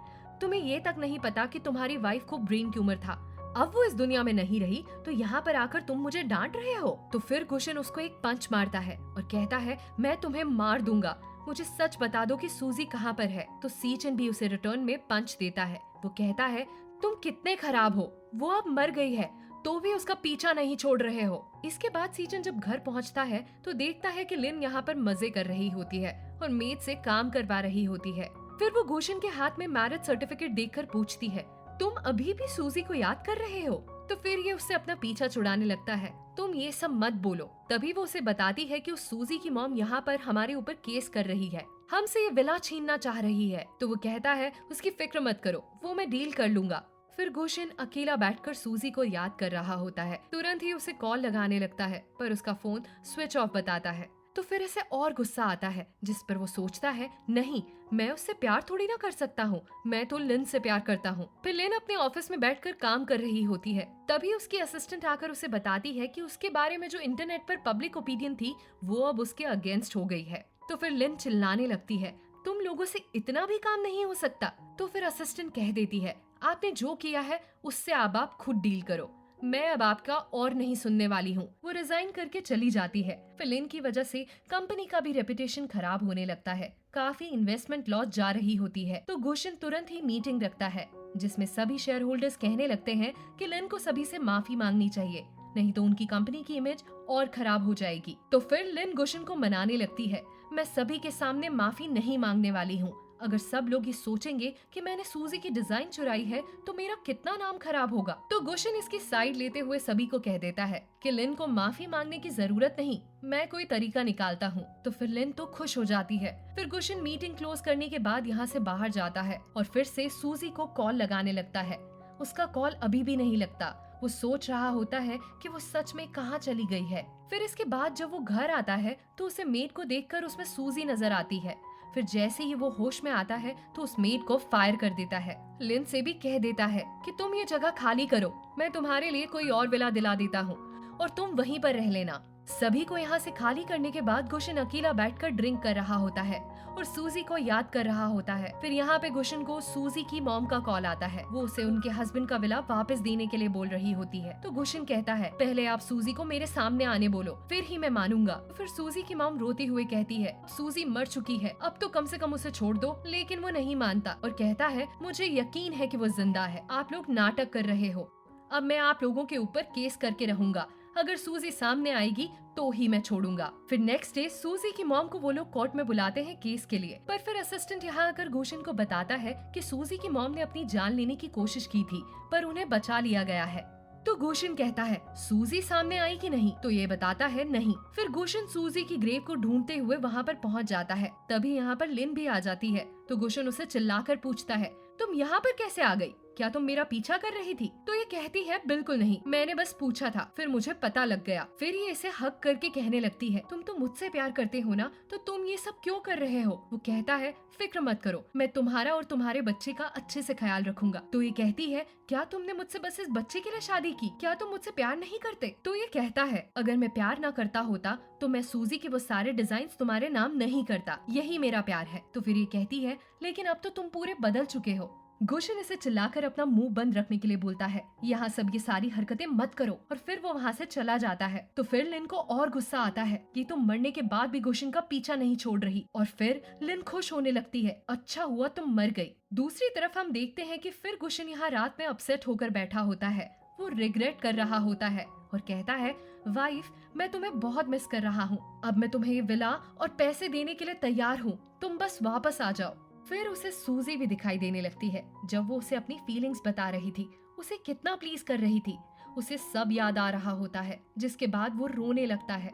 तुम्हें ये तक नहीं पता कि तुम्हारी वाइफ को ब्रेन ट्यूमर था। अब वो इस दुनिया में नहीं रही तो यहाँ पर आकर तुम मुझे डांट रहे हो? तो फिर गुशन उसको एक पंच मारता है और कहता है, मैं तुम्हें मार दूंगा, मुझे सच बता दो कि सूजी कहाँ पर है। तो सीचन भी उसे रिटर्न में पंच देता है। वो कहता है, तुम कितने खराब हो, वो अब मर गई है तो भी उसका पीछा नहीं छोड़ रहे हो। इसके बाद सीचन जब घर पहुँचता है तो देखता है कि लिन यहाँ पर मजे कर रही होती है और मेड से काम करवा रही होती है। फिर वो गुशन के हाथ में मैरिज सर्टिफिकेट देखकर पूछती है, तुम अभी भी सूजी को याद कर रहे हो? तो फिर ये उससे अपना पीछा छुड़ाने लगता है, तुम ये सब मत बोलो। तभी वो उसे बताती है कि उस सूजी की मॉम यहाँ पर हमारे ऊपर केस कर रही है, हमसे ये विला छीनना चाह रही है। तो वो कहता है उसकी फिक्र मत करो, वो मैं डील कर लूंगा। फिर गुशन अकेला बैठकर सूजी को याद कर रहा होता है। तुरंत ही उसे कॉल लगाने लगता है, पर उसका फोन स्विच ऑफ बताता है। तो फिर इसे और गुस्सा आता है, जिस पर वो सोचता है नहीं, मैं उससे प्यार थोड़ी ना कर सकता हूँ, मैं तो लिन से प्यार करता हूँ। फिर लिन अपने ऑफिस में बैठकर काम कर रही होती है। तभी उसकी असिस्टेंट आकर उसे बताती है कि उसके बारे में जो इंटरनेट पर पब्लिक ओपिनियन थी वो अब उसके अगेंस्ट हो गई है। तो फिर लिन चिल्लाने लगती है, तुम लोगों से इतना भी काम नहीं हो सकता। तो फिर असिस्टेंट कह देती है, आपने जो किया है उससे अब आप खुद डील करो, मैं अब आपका और नहीं सुनने वाली हूँ। वो रिजाइन करके चली जाती है। फिर लिन की वजह से कंपनी का भी रेपुटेशन खराब होने लगता है, काफी इन्वेस्टमेंट लॉस जा रही होती है। तो गुशन तुरंत ही मीटिंग रखता है, जिसमें सभी शेयर होल्डर्स कहने लगते हैं कि लिन को सभी से माफी मांगनी चाहिए, नहीं तो उनकी कंपनी की इमेज और खराब हो जाएगी। तो फिर लिन गुशन को मनाने लगती है, मैं सभी के सामने माफी नहीं मांगने वाली हूँ। अगर सब लोग ये सोचेंगे कि मैंने सूजी की डिजाइन चुराई है तो मेरा कितना नाम खराब होगा। तो गुशन इसकी साइड लेते हुए सभी को कह देता है कि लिन को माफी मांगने की जरूरत नहीं, मैं कोई तरीका निकालता हूँ। तो फिर लिन तो खुश हो जाती है। फिर गुशन मीटिंग क्लोज करने के बाद यहाँ से बाहर जाता है और फिर से सूजी को कॉल लगाने लगता है। उसका कॉल अभी भी नहीं लगता। वो सोच रहा होता है कि वो सच में कहाँ चली गई है। फिर इसके बाद जब वो घर आता है तो उसे मेड को देखकर उसमें सूजी नजर आती है। फिर जैसे ही वो होश में आता है तो उस मेड को फायर कर देता है। लिन से भी कह देता है कि तुम ये जगह खाली करो, मैं तुम्हारे लिए कोई और विला दिला देता हूँ और तुम वहीं पर रह लेना। सभी को यहाँ से खाली करने के बाद गुशन अकेला बैठकर ड्रिंक कर रहा होता है और सूजी को याद कर रहा होता है। फिर यहाँ पे गुशन को सूजी की मॉम का कॉल आता है। वो उसे उनके हस्बैंड का विला वापस देने के लिए बोल रही होती है। तो गुशन कहता है, पहले आप सूजी को मेरे सामने आने बोलो, फिर ही मैं मानूंगा। फिर सूजी की मॉम रोते हुए कहती है, सूजी मर चुकी है, अब तो कम से कम उसे छोड़ दो। लेकिन वो नहीं मानता और कहता है, मुझे यकीन है कि वो जिंदा है, आप लोग नाटक कर रहे हो, अब मैं आप लोगों के ऊपर केस करके रहूंगा, अगर सूजी सामने आएगी तो ही मैं छोड़ूंगा। फिर नेक्स्ट डे सूजी की मॉम को वो लोग कोर्ट में बुलाते हैं केस के लिए। पर फिर असिस्टेंट यहाँ आकर गुशन को बताता है कि सूजी की मॉम ने अपनी जान लेने की कोशिश की थी पर उन्हें बचा लिया गया है। तो गुशन कहता है, सूजी सामने आई कि नहीं? तो ये बताता है नहीं। फिर गुशन सूजी की ग्रेव को ढूंढते हुए वहाँ पर पहुँच जाता है। तभी यहाँ पर लिन भी आ जाती है। तो गुशन उसे चिल्लाकर पूछता है, तुम यहाँ पर कैसे आ गई? क्या तुम मेरा पीछा कर रही थी? तो ये कहती है, बिल्कुल नहीं, मैंने बस पूछा था, फिर मुझे पता लग गया। फिर ये इसे हक करके कहने लगती है, तुम तो मुझसे प्यार करते हो ना, तो तुम ये सब क्यों कर रहे हो? वो कहता है, फिक्र मत करो, मैं तुम्हारा और तुम्हारे बच्चे का अच्छे से ख्याल रखूंगा। तो ये कहती है, क्या तुमने मुझसे बस इस बच्चे के लिए शादी की? क्या तुम मुझसे प्यार नहीं करते? तो ये कहता है, अगर मैं प्यार ना करता होता तो मैं सूजी के वो सारे डिजाइन तुम्हारे नाम नहीं करता, यही मेरा प्यार है। तो फिर ये कहती है, लेकिन अब तो तुम पूरे बदल चुके हो। गुशन इसे चिल्लाकर अपना मुंह बंद रखने के लिए बोलता है, यहाँ सब ये सारी हरकतें मत करो, और फिर वो वहाँ से चला जाता है। तो फिर लिन को और गुस्सा आता है कि तुम मरने के बाद भी गुशन का पीछा नहीं छोड़ रही, और फिर लिन खुश होने लगती है, अच्छा हुआ तुम मर गई। दूसरी तरफ हम देखते हैं कि फिर गुशन यहाँ रात में अपसेट होकर बैठा होता है। वो रिग्रेट कर रहा होता है और कहता है, वाइफ, मैं तुम्हें बहुत मिस कर रहा हूँ, अब मैं तुम्हें ये विला और पैसे देने के लिए तैयार हूँ, तुम बस वापस आ जाओ। फिर उसे सूजी भी दिखाई देने लगती है। जब वो उसे अपनी फीलिंग्स बता रही थी, उसे कितना प्लीज कर रही थी, उसे सब याद आ रहा होता है, जिसके बाद वो रोने लगता है।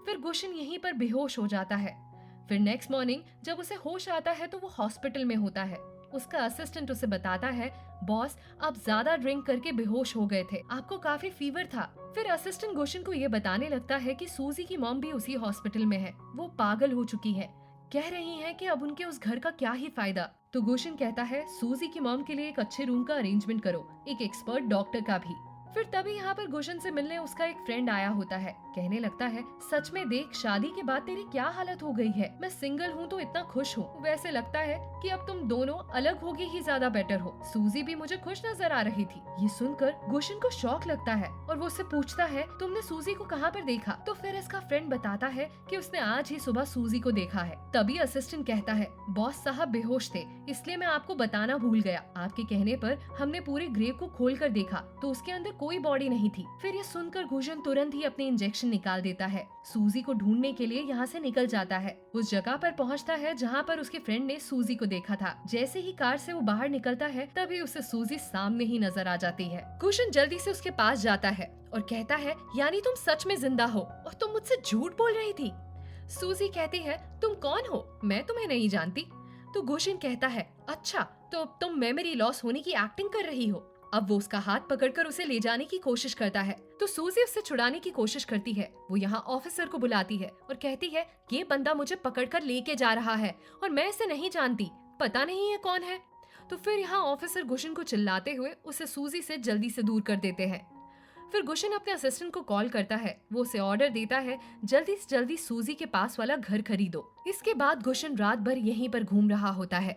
फिर गुशन यहीं पर बेहोश हो जाता है। फिर नेक्स्ट मॉर्निंग जब उसे होश आता है तो वो हॉस्पिटल में होता है। उसका असिस्टेंट उसे बताता है, बॉस, आप ज्यादा ड्रिंक करके बेहोश हो गए थे, आपको काफी फीवर था। फिर असिस्टेंट गुशन को ये बताने लगता है कि सूजी की मॉम भी उसी हॉस्पिटल में है, वो पागल हो चुकी है, कह रही हैं कि अब उनके उस घर का क्या ही फायदा। तो गुशन कहता है, सूजी की मॉम के लिए एक अच्छे रूम का अरेंजमेंट करो, एक एक्सपर्ट डॉक्टर का भी। फिर तभी यहाँ पर गुशन से मिलने उसका एक फ्रेंड आया होता है। कहने लगता है, सच में देख, शादी के बाद तेरी क्या हालत हो गई है, मैं सिंगल हूँ तो इतना खुश हूँ, वैसे लगता है कि अब तुम दोनों अलग होगी ही ज्यादा बेटर हो। सूजी भी मुझे खुश नजर आ रही थी। ये सुनकर गुशन को शौक लगता है और वो उससे पूछता है, तुमने सूजी को कहाँ पर देखा? तो फिर इसका फ्रेंड बताता है कि उसने आज ही सुबह सूजी को देखा है। तभी असिस्टेंट कहता है, बॉस साहब बेहोश थे, इसलिए मैं आपको बताना भूल गया, आपके कहने पर हमने पूरे ग्रेव को खोल कर देखा तो उसके अंदर कोई बॉडी नहीं थी। फिर ये सुनकर गुशन तुरंत ही अपने इंजेक्शन निकाल देता है। सूजी को ढूंढने के लिए यहाँ से निकल जाता है। उस जगह पर पहुँचता है जहाँ पर उसके फ्रेंड ने सूजी को देखा था। जैसे ही कार से वो बाहर निकलता है तभी उसे सूजी सामने ही नजर आ जाती है। गुशन जल्दी से उसके पास जाता है और कहता है, यानी तुम सच में जिंदा हो और तुम मुझसे झूठ बोल रही थी? सूजी कहती है, तुम कौन हो, मैं तुम्हें नहीं जानती। तो गुशन कहता है, अच्छा तो तुम मेमोरी लॉस होने की एक्टिंग कर रही हो। अब वो उसका हाथ पकड़कर उसे ले जाने की कोशिश करता है तो सूजी उससे छुड़ाने की कोशिश करती है। वो यहाँ ऑफिसर को बुलाती है और कहती है, ये बंदा मुझे पकड़कर लेके जा रहा है और मैं इसे नहीं जानती, पता नहीं ये कौन है। तो फिर यहाँ ऑफिसर गुशन को चिल्लाते हुए उसे सूजी से जल्दी से दूर कर देते हैं। फिर गुशन अपने असिस्टेंट को कॉल करता है। वो उसे ऑर्डर देता है, जल्दी से जल्दी सूजी के पास वाला घर खरीदो। इसके बाद गुशन रात भर यहीं पर घूम रहा होता है।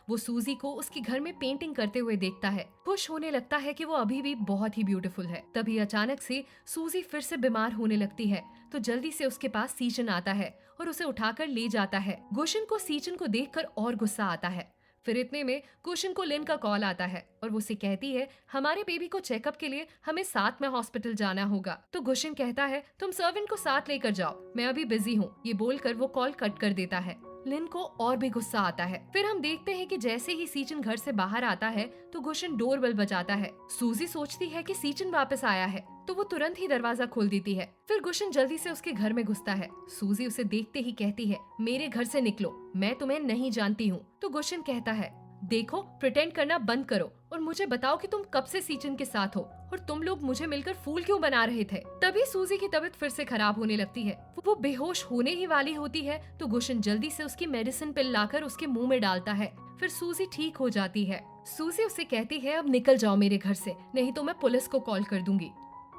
वो सूजी को उसके घर में पेंटिंग करते हुए देखता है, खुश होने लगता है कि वो अभी भी बहुत ही ब्यूटीफुल है। तभी अचानक से सूजी फिर से बीमार होने लगती है तो जल्दी से उसके पास सीचन आता है और उसे उठाकर ले जाता है। गुशन को सीचन को देखकर और गुस्सा आता है। फिर इतने में गुशन को लिन का कॉल आता है और वो उसे कहती है, हमारे बेबी को चेकअप के लिए हमें साथ में हॉस्पिटल जाना होगा। तो गुशन कहता है, तुम सर्वेंट को साथ लेकर जाओ, मैं अभी बिजी हूँ। ये बोलकर वो कॉल कट कर देता है। लिन को और भी गुस्सा आता है। फिर हम देखते हैं कि जैसे ही सीचन घर से बाहर आता है तो गुशन डोरबेल बजाता है। सूजी सोचती है कि सीचन वापस आया है तो वो तुरंत ही दरवाजा खोल देती है। फिर गुशन जल्दी से उसके घर में घुसता है। सूजी उसे देखते ही कहती है, मेरे घर से निकलो, मैं तुम्हें नहीं जानती हूँ। तो गुशन कहता है, देखो प्रिटेंड करना बंद करो और मुझे बताओ कि तुम कब से सीचन के साथ हो और तुम लोग मुझे मिलकर फूल क्यों बना रहे थे। तभी सूजी की तबीयत फिर से खराब होने लगती है। वो बेहोश होने ही वाली होती है तो गुशन जल्दी से उसकी मेडिसिन पिल लाकर उसके मुंह में डालता है। फिर सूजी ठीक हो जाती है। सूजी उसे कहती है, अब निकल जाओ मेरे घर से, नहीं तो मैं पुलिस को कॉल कर दूंगी।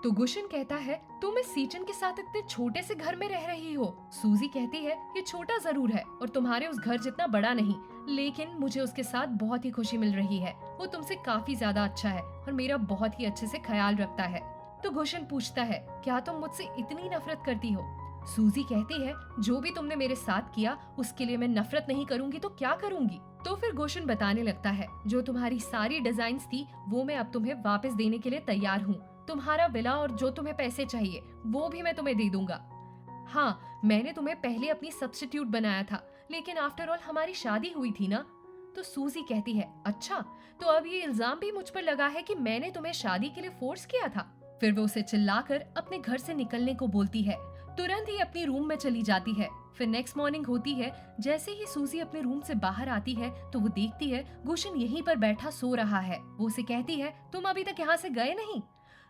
तो गुशन कहता है, तुम इस सीचन के साथ इतने छोटे से घर में रह रही हो। सूजी कहती है, ये छोटा जरूर है और तुम्हारे उस घर जितना बड़ा नहीं, लेकिन मुझे उसके साथ बहुत ही खुशी मिल रही है। वो तुमसे काफी ज्यादा अच्छा है और मेरा बहुत ही अच्छे से ख्याल रखता है। तो गुशन पूछता है, क्या तुम मुझसे इतनी नफरत करती हो। सूजी कहती है, जो भी तुमने मेरे साथ किया उसके लिए मैं नफरत नहीं करूंगी तो क्या करूंगी। तो फिर गुशन बताने लगता है, जो तुम्हारी सारी डिजाइन्स थी वो मैं अब तुम्हें वापस देने के लिए तैयार हूँ। तुम्हारा विला और जो तुम्हें पैसे चाहिए वो भी मैं तुम्हें दे दूंगा। हाँ, मैंने तुम्हें पहले अपनी सब्स्टिट्यूट बनाया था, लेकिन आफ्टर ऑल हमारी शादी हुई थी ना। तो सूजी कहती है, अच्छा तो अब ये इल्जाम भी मुझ पर लगा है कि मैंने तुम्हें शादी के लिए फोर्स किया था। फिर वो उसे चिल्लाकर अपने घर से निकलने को बोलती है। तुरंत ही अपनी रूम में चली जाती है। फिर नेक्स्ट मॉर्निंग होती है। जैसे ही सूजी अपने रूम से बाहर आती है तो वो देखती है गुशन यहीं पर बैठा सो रहा है। वो उसे कहती है, तुम अभी तक यहाँ से गए नहीं।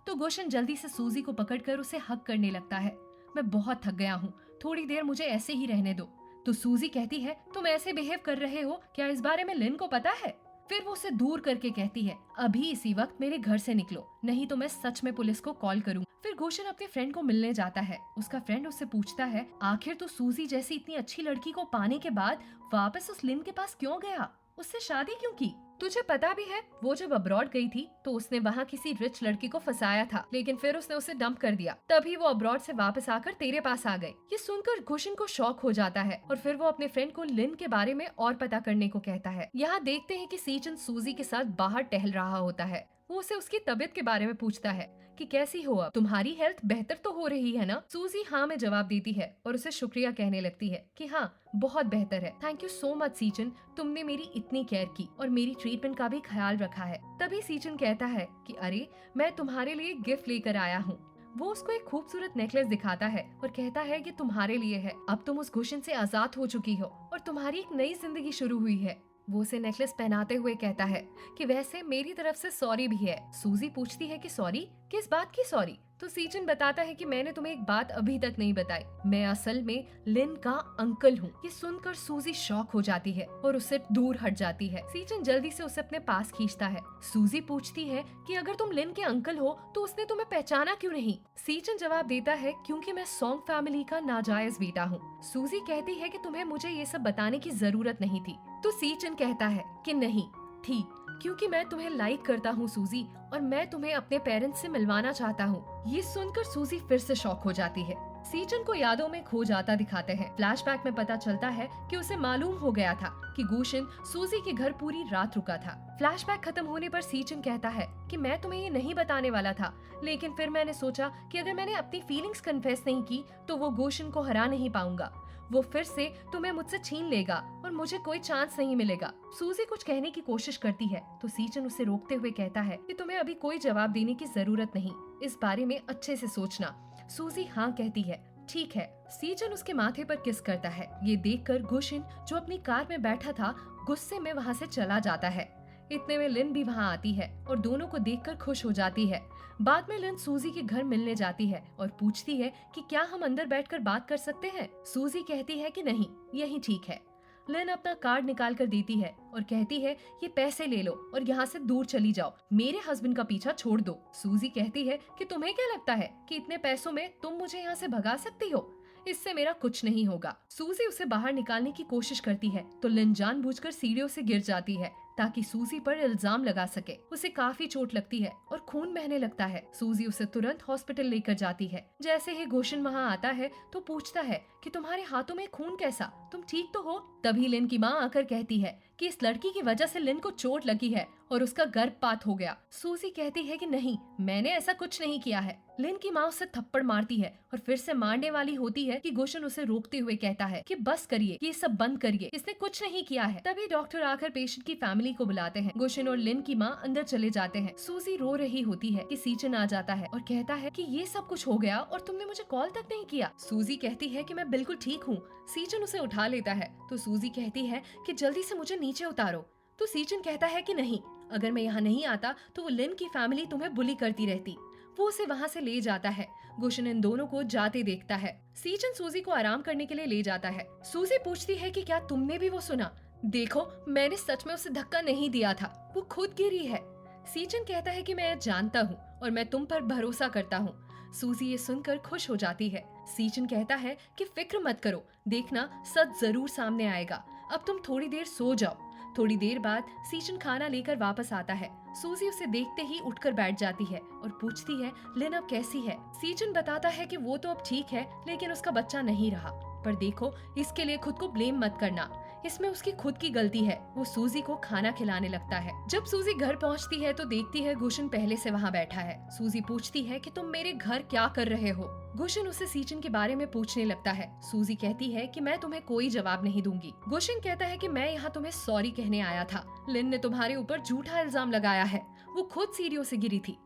तो गुशन जल्दी से सूजी को पकड़कर उसे हग करने लगता है। मैं बहुत थक गया हूँ, थोड़ी देर मुझे ऐसे ही रहने दो। तो सूजी कहती है, तुम ऐसे बिहेव कर रहे हो, क्या इस बारे में लिन को पता है। फिर वो उसे दूर करके कहती है, अभी इसी वक्त मेरे घर से निकलो, नहीं तो मैं सच में पुलिस को कॉल करूँ। फिर गुशन अपने फ्रेंड को मिलने जाता है। उसका फ्रेंड उससे पूछता है, आखिर तो सूजी जैसी इतनी अच्छी लड़की को पाने के बाद वापस उस लिन के पास क्यों गया, उससे शादी क्यों की। तुझे पता भी है, वो जब अब्रॉड गई थी तो उसने वहाँ किसी रिच लड़की को फंसाया था, लेकिन फिर उसने उसे डंप कर दिया। तभी वो अब्रॉड से वापस आकर तेरे पास आ गई। ये सुनकर गुशन को शॉक हो जाता है और फिर वो अपने फ्रेंड को लिन के बारे में और पता करने को कहता है। यहाँ देखते हैं कि सीचन सूजी के साथ बाहर टहल रहा होता है। वो उसे उसकी तबीयत के बारे में पूछता है कि कैसी हो, अब तुम्हारी हेल्थ बेहतर तो हो रही है ना। सूजी हाँ में जवाब देती है और उसे शुक्रिया कहने लगती है कि हाँ बहुत बेहतर है, थैंक यू सो मच सीचन, तुमने मेरी इतनी केयर की और मेरी ट्रीटमेंट का भी ख्याल रखा है। तभी सीचन कहता है कि अरे मैं तुम्हारे लिए गिफ्ट लेकर आया हूँ। वो उसको एक खूबसूरत नेकलेस दिखाता है और कहता है कि तुम्हारे लिए है, अब तुम उस गुशन से आजाद हो चुकी हो और तुम्हारी एक नई जिंदगी शुरू हुई है। वो उसे नेकलेस पहनाते हुए कहता है कि वैसे मेरी तरफ से सॉरी भी है। सूजी पूछती है कि सॉरी, किस बात की सॉरी। तो सीचन बताता है कि मैंने तुम्हें एक बात अभी तक नहीं बताई, मैं असल में लिन का अंकल हूँ। ये सुनकर सूजी शॉक हो जाती है और उससे दूर हट जाती है। सीचन जल्दी से उसे अपने पास खींचता है। सूजी पूछती है कि अगर तुम लिन के अंकल हो तो उसने तुम्हें पहचाना क्यों नहीं। सीचन जवाब देता है, क्योंकि मैं सॉन्ग फैमिली का नाजायज बेटा हूँ। सूजी कहती है कि तुम्हें मुझे ये सब बताने की जरूरत नहीं थी। तो सीचन कहता है कि नहीं थी, क्योंकि मैं तुम्हें लाइक करता हूँ सूजी, और मैं तुम्हें अपने पेरेंट्स से मिलवाना चाहता हूँ। ये सुनकर सूजी फिर से शॉक हो जाती है। सीचन को यादों में खो जाता दिखाते हैं। फ्लैशबैक में पता चलता है कि उसे मालूम हो गया था कि गुशन सूजी के घर पूरी रात रुका था। फ्लैशबैक खत्म होने पर सीचन कहता है कि मैं तुम्हें ये नहीं बताने वाला था, लेकिन फिर मैंने सोचा कि अगर मैंने अपनी फीलिंग्स कन्फेस नहीं की तो वो गुशन को हरा नहीं पाऊंगा। वो फिर से तुम्हें मुझसे छीन लेगा और मुझे कोई चांस नहीं मिलेगा। सूजी कुछ कहने की कोशिश करती है तो सीचन उसे रोकते हुए कहता है कि तुम्हें अभी कोई जवाब देने की जरूरत नहीं, इस बारे में अच्छे से सोचना। सूजी हाँ कहती है। ठीक है, सीजन उसके माथे पर किस करता है। ये देखकर गुशिन जो अपनी कार में बैठा था गुस्से में वहाँ से चला जाता है। इतने में लिन भी वहाँ आती है और दोनों को देखकर खुश हो जाती है। बाद में लिन सूजी के घर मिलने जाती है और पूछती है कि क्या हम अंदर बैठकर बात कर सकते हैं। सूजी कहती है कि नहीं, यही ठीक है। लिन अपना कार्ड निकाल कर देती है और कहती है ये पैसे ले लो और यहाँ से दूर चली जाओ, मेरे हस्बैंड का पीछा छोड़ दो। सूजी कहती है कि तुम्हें क्या लगता है कि इतने पैसों में तुम मुझे यहाँ से भगा सकती हो, इससे मेरा कुछ नहीं होगा। सूजी उसे बाहर निकालने की कोशिश करती है तो लिन जानबूझकर सीढ़ियों से गिर जाती है ताकि सूजी पर इल्जाम लगा सके। उसे काफी चोट लगती है और खून बहने लगता है। सूजी उसे तुरंत हॉस्पिटल लेकर जाती है। जैसे ही गुशिन वहाँ आता है तो पूछता है कि तुम्हारे हाथों में खून कैसा, तुम ठीक तो हो। तभी लिन की माँ आकर कहती है कि इस लड़की की वजह से लिन को चोट लगी है और उसका गर्भपात हो गया। सूजी कहती है कि नहीं, मैंने ऐसा कुछ नहीं किया है। लिन की माँ उसे थप्पड़ मारती है और फिर से मारने वाली होती है कि गुशिन उसे रोकते हुए कहता है कि बस करिए, ये सब बंद करिए, इसने कुछ नहीं किया है। तभी डॉक्टर आकर पेशेंट की फैमिली को बुलाते हैं। गुशिन और लिन की माँ अंदर चले जाते हैं। सूजी रो रही होती है कि सीजन आ जाता है और कहता है कि ये सब कुछ हो गया और तुमने मुझे कॉल तक नहीं किया। सूजी कहती है कि मैं बिल्कुल ठीक हूँ। सीजन उसे उठा लेता है तो सूजी कहती है कि जल्दी से मुझे नीचे उतारो। तो सीजन कहता है कि नहीं, अगर मैं यहाँ नहीं आता तो वो लिन की फैमिली तुम्हें बुली करती रहती। वो उसे वहाँ से ले जाता है। गुशिन इन दोनों को जाते देखता है। सीजन सूजी को आराम करने के लिए ले जाता है। सूजी पूछती है कि क्या तुमने भी वो सुना? देखो, मैंने सच में उसे धक्का नहीं दिया था, वो खुद गिरी है। सीजन कहता है कि मैं जानता हूँ और मैं तुम पर भरोसा करता हूँ। सूजी ये सुनकर खुश हो जाती है। सीजन कहता है कि फिक्र मत करो, देखना सच जरूर सामने आएगा। अब तुम थोड़ी देर सो जाओ। थोड़ी देर बाद सीजन खाना लेकर वापस आता है। सूजी उसे देखते ही उठकर बैठ जाती है और पूछती है लिन अब कैसी है। सीजन बताता है कि वो तो अब ठीक है लेकिन उसका बच्चा नहीं रहा। पर देखो, इसके लिए खुद को ब्लेम मत करना, इसमें उसकी खुद की गलती है। वो सूजी को खाना खिलाने लगता है। जब सूजी घर पहुंचती है तो देखती है गुशिन पहले से वहां बैठा है। सूजी पूछती है कि तुम मेरे घर क्या कर रहे हो। गुशिन उसे सीजन के बारे में पूछने लगता है। सूजी कहती है कि मैं तुम्हें कोई जवाब नहीं दूंगी। गुशिन कहता है कि मैं यहाँ तुम्हें सॉरी कहने आया था। लिन ने तुम्हारे ऊपर झूठा इल्जाम लगाया है, वो खुद सीढ़ियों से गिरी थी।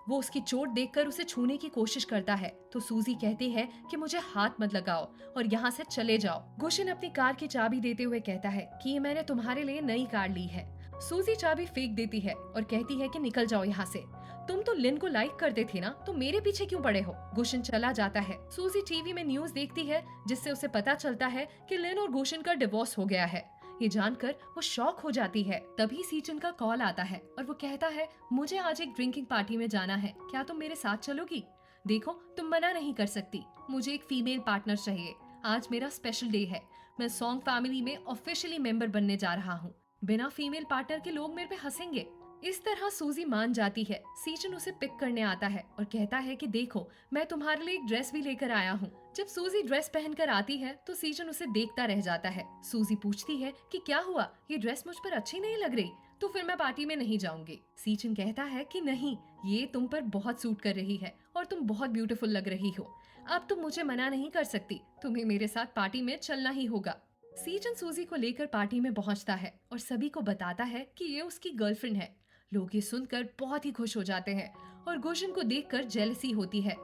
वो उसकी चोट देखकर उसे छूने की कोशिश करता है तो सूजी कहती है कि मुझे हाथ मत लगाओ और यहाँ से चले जाओ। गुशिन अपनी कार की चाबी देते हुए कहता है कि ये मैंने तुम्हारे लिए नई कार ली है। सूजी चाबी फेंक देती है और कहती है कि निकल जाओ यहाँ से। तुम तो लिन को लाइक करते थे ना, तो मेरे पीछे क्यों पड़े हो। गुशिन चला जाता है। सूजी टीवी में न्यूज देखती है जिससे उसे पता चलता है कि लिन और गुशिन का डिवोर्स हो गया है। ये जानकर वो शॉक हो जाती है। तभी सीजन का कॉल आता है और वो कहता है मुझे आज एक ड्रिंकिंग पार्टी में जाना है, क्या तुम मेरे साथ चलोगी? देखो, तुम मना नहीं कर सकती, मुझे एक फीमेल पार्टनर चाहिए। आज मेरा स्पेशल डे है, मैं सॉन्ग फैमिली में ऑफिशियली मेंबर बनने जा रहा हूँ। बिना फीमेल पार्टनर के लोग मेरे पे हंसेंगे। इस तरह सूजी मान जाती है। सीजन उसे पिक करने आता है और कहता है कि देखो, मैं तुम्हारे लिए एक ड्रेस भी लेकर आया हूँ। जब सूजी ड्रेस पहनकर आती है तो सीजन उसे देखता रह जाता है। सूजी पूछती है कि क्या हुआ, ये ड्रेस मुझ पर अच्छी नहीं लग रही, तो फिर मैं पार्टी में नहीं जाऊंगी। सीजन कहता है कि नहीं, ये तुम पर बहुत सूट कर रही है और तुम बहुत ब्यूटीफुल लग रही हो। अब तुम मुझे मना नहीं कर सकती, तुम्हें मेरे साथ पार्टी में चलना ही होगा। सीजन सूजी को लेकर पार्टी में पहुंचता है और सभी को बताता है कि ये उसकी गर्लफ्रेंड है। लोग ये सुनकर बहुत ही खुश हो जाते हैं और गुशिन को देखकर जेलसी होती है।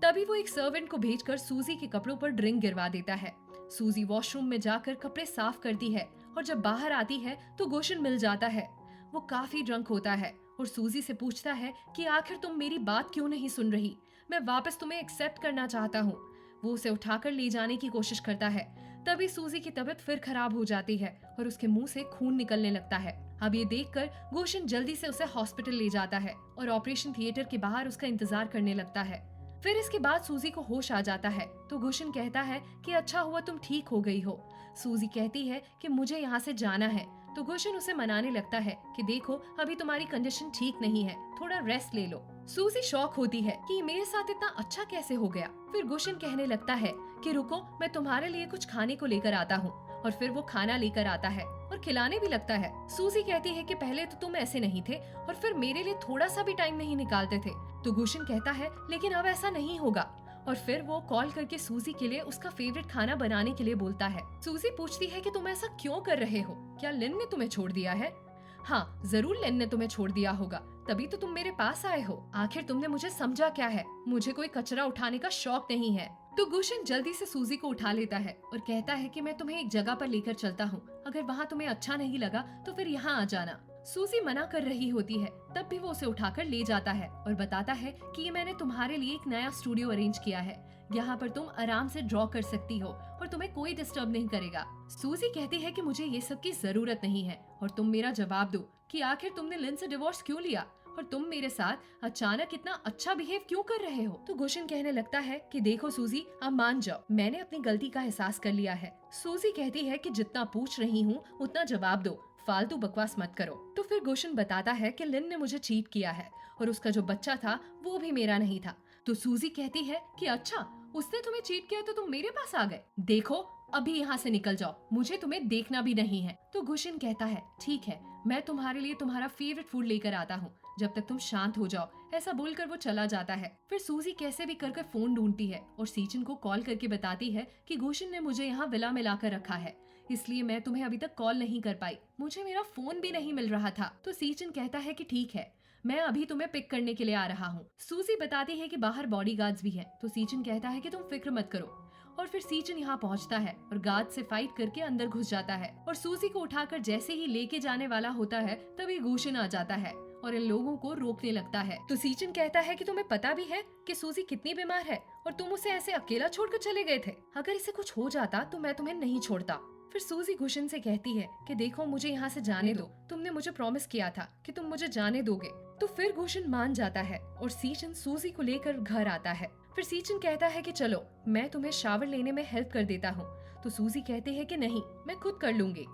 तभी वो एक सर्वेंट को भेजकर सूजी के कपड़ों पर ड्रिंक गिरवा देता है। सूजी वॉशरूम में जाकर कपड़े साफ करती है और जब बाहर आती है तो गुशिन मिल जाता है। वो काफी ड्रंक होता है और सूजी से पूछता है कि आखिर तुम मेरी बात क्यों नहीं सुन रही, मैं वापस तुम्हें एक्सेप्ट करना चाहता हूँ। वो उसे उठाकर ले जाने की कोशिश करता है। तभी सूजी की तबीयत फिर खराब हो जाती है और उसके मुंह से खून निकलने लगता है। अब ये देखकर गुशिन जल्दी से उसे हॉस्पिटल ले जाता है और ऑपरेशन थिएटर के बाहर उसका इंतजार करने लगता है। फिर इसके बाद सूजी को होश आ जाता है तो गुशिन कहता है कि अच्छा हुआ तुम ठीक हो गई हो। सूजी कहती है कि मुझे यहाँ से जाना है तो गुशिन उसे मनाने लगता है कि देखो, अभी तुम्हारी कंडीशन ठीक नहीं है, थोड़ा रेस्ट ले लो। सूजी शॉक होती है कि मेरे साथ इतना अच्छा कैसे हो गया। फिर गुशिन कहने लगता है कि रुको, मैं तुम्हारे लिए कुछ खाने को लेकर आता हूँ। और फिर वो खाना लेकर आता है और खिलाने भी लगता है। सूजी कहती है कि पहले तो तुम ऐसे नहीं थे और फिर मेरे लिए थोड़ा सा भी टाइम नहीं निकालते थे। तो गुशिन कहता है लेकिन अब ऐसा नहीं होगा और फिर वो कॉल करके सूजी के लिए उसका फेवरेट खाना बनाने के लिए बोलता है। सूजी पूछती है कि तुम ऐसा क्यों कर रहे हो, क्या लिन ने तुम्हें छोड़ दिया है? हाँ, जरूर लिन ने तुम्हें छोड़ दिया होगा, तभी तो तुम मेरे पास आए हो। आखिर तुमने मुझे समझा क्या है? मुझे कोई कचरा उठाने का शौक नहीं है। तो गुशन जल्दी से सूजी को उठा लेता है और कहता है कि मैं तुम्हें एक जगह पर लेकर चलता हूँ, अगर वहाँ तुम्हें अच्छा नहीं लगा तो फिर यहाँ आ जाना। सूजी मना कर रही होती है, तब भी वो उसे उठाकर ले जाता है और बताता है कि ये मैंने तुम्हारे लिए एक नया स्टूडियो अरेंज किया है, यहाँ पर तुम आराम से ड्रॉ कर सकती हो और तुम्हें कोई डिस्टर्ब नहीं करेगा। सूजी कहती है कि मुझे ये सब की जरूरत नहीं है और तुम मेरा जवाब दो कि आखिर तुमने लिन से डिवोर्स क्यों लिया और तुम मेरे साथ अचानक इतना अच्छा बिहेव क्यों कर रहे हो। तो गुशन कहने लगता है कि देखो सूजी, अब मान जाओ, मैंने अपनी गलती का एहसास कर लिया है। सूजी कहती है कि जितना पूछ रही हूँ उतना जवाब दो, फालतू बकवास मत करो। तो फिर गुशन बताता है कि लिन ने मुझे चीट किया है और उसका जो बच्चा था वो भी मेरा नहीं था। तो सूजी कहती है कि अच्छा, उसने तुम्हें चीट किया तो तुम मेरे पास आ गए। देखो अभी यहाँ से निकल जाओ, मुझे तुम्हें देखना भी नहीं है। तो गुशन कहता है ठीक है, मैं तुम्हारे लिए तुम्हारा फेवरेट फूड लेकर आता हूँ, जब तक तुम शांत हो जाओ। ऐसा बोलकर वो चला जाता है। फिर सूजी कैसे भी कर फोन ढूंढती है और सीचन को कॉल करके बताती है कि गुशन ने मुझे यहाँ विला में लाकर रखा है, इसलिए मैं तुम्हें अभी तक कॉल नहीं कर पाई, मुझे मेरा फोन भी नहीं मिल रहा था। तो सीचन कहता है कि ठीक है, मैं अभी तुम्हें पिक करने के लिए आ रहा हूँ। सूजी बताती है कि बाहर बॉडीगार्ड्स भी हैं। तो सीचन कहता है कि तुम फिक्र मत करो और फिर सीचन यहाँ पहुँचता है और गार्ड से फाइट करके अंदर घुस जाता है और सूजी को उठाकर जैसे ही लेके जाने वाला होता है तभी गुशन आ जाता है और इन लोगों को रोकने लगता है। तो सीचन कहता है कि तुम्हें पता भी है कि सूजी कितनी बीमार है और तुम उसे ऐसे अकेला छोड़कर चले गए थे, अगर इसे कुछ हो जाता तो मैं तुम्हें नहीं छोड़ता। फिर सूजी गुशन से कहती है कि देखो मुझे यहाँ से जाने दो, तुमने मुझे प्रॉमिस किया था कि तुम मुझे जाने दोगे। तो फिर गुशन मान जाता है और सीचन सूजी को लेकर घर आता है। फिर सीचन कहता है कि चलो मैं तुम्हें शावर लेने में हेल्प कर देता हूँ। तो सूजी कहती है कि नहीं, मैं खुद कर लूंगी।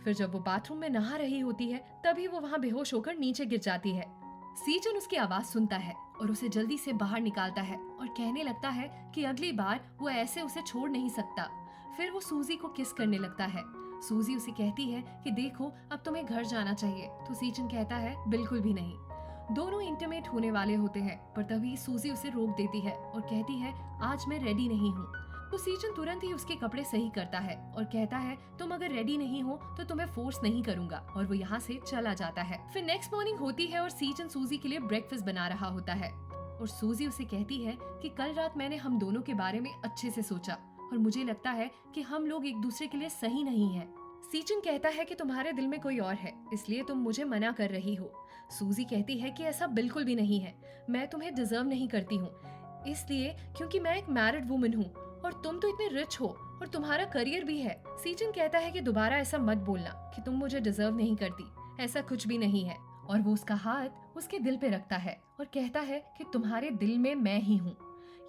फिर जब वो बाथरूम में नहा रही होती है तभी वो वहाँ बेहोश होकर नीचे गिर जाती है। सीचन उसकी आवाज सुनता है और उसे जल्दी से बाहर निकालता है और कहने लगता है कि अगली बार वो ऐसे उसे छोड़ नहीं सकता। फिर वो सूजी को किस करने लगता है। सूजी उसे कहती है कि देखो अब तुम्हें घर जाना चाहिए। तो सीचन कहता है बिल्कुल भी नहीं। दोनों इंटीमेट होने वाले होते हैं पर तभी सूजी उसे रोक देती है और कहती है आज मैं रेडी नहीं हूँ। तो सीचन तुरंत ही उसके कपड़े सही करता है और कहता है तुम अगर रेडी नहीं हो तो तुम्हें फोर्स नहीं करूंगा, और वो यहाँ से चला जाता है। फिर नेक्स्ट मॉर्निंग होती है और सीचन सूजी के लिए ब्रेकफास्ट बना रहा होता है और सूजी उसे कहती है कि कल रात मैंने हम दोनों के बारे में अच्छे से सोचा और मुझे लगता है कि हम लोग एक दूसरे के लिए सही नहीं है। सीचन कहता है कि तुम्हारे दिल में कोई और है, इसलिए तुम मुझे मना कर रही हो। सूजी कहती है कि ऐसा बिल्कुल भी नहीं है, मैं तुम्हें डिजर्व नहीं करती हूँ, इसलिए क्योंकि मैं एक मैरिड वुमन हूँ और तुम तो इतने रिच हो और तुम्हारा करियर भी है। सीचन कहता है कि दोबारा ऐसा मत बोलना कि तुम मुझे डिजर्व नहीं करती, ऐसा कुछ भी नहीं है। और वो उसका हाथ उसके दिल पे रखता है और कहता है कि तुम्हारे दिल में मैं ही हूँ,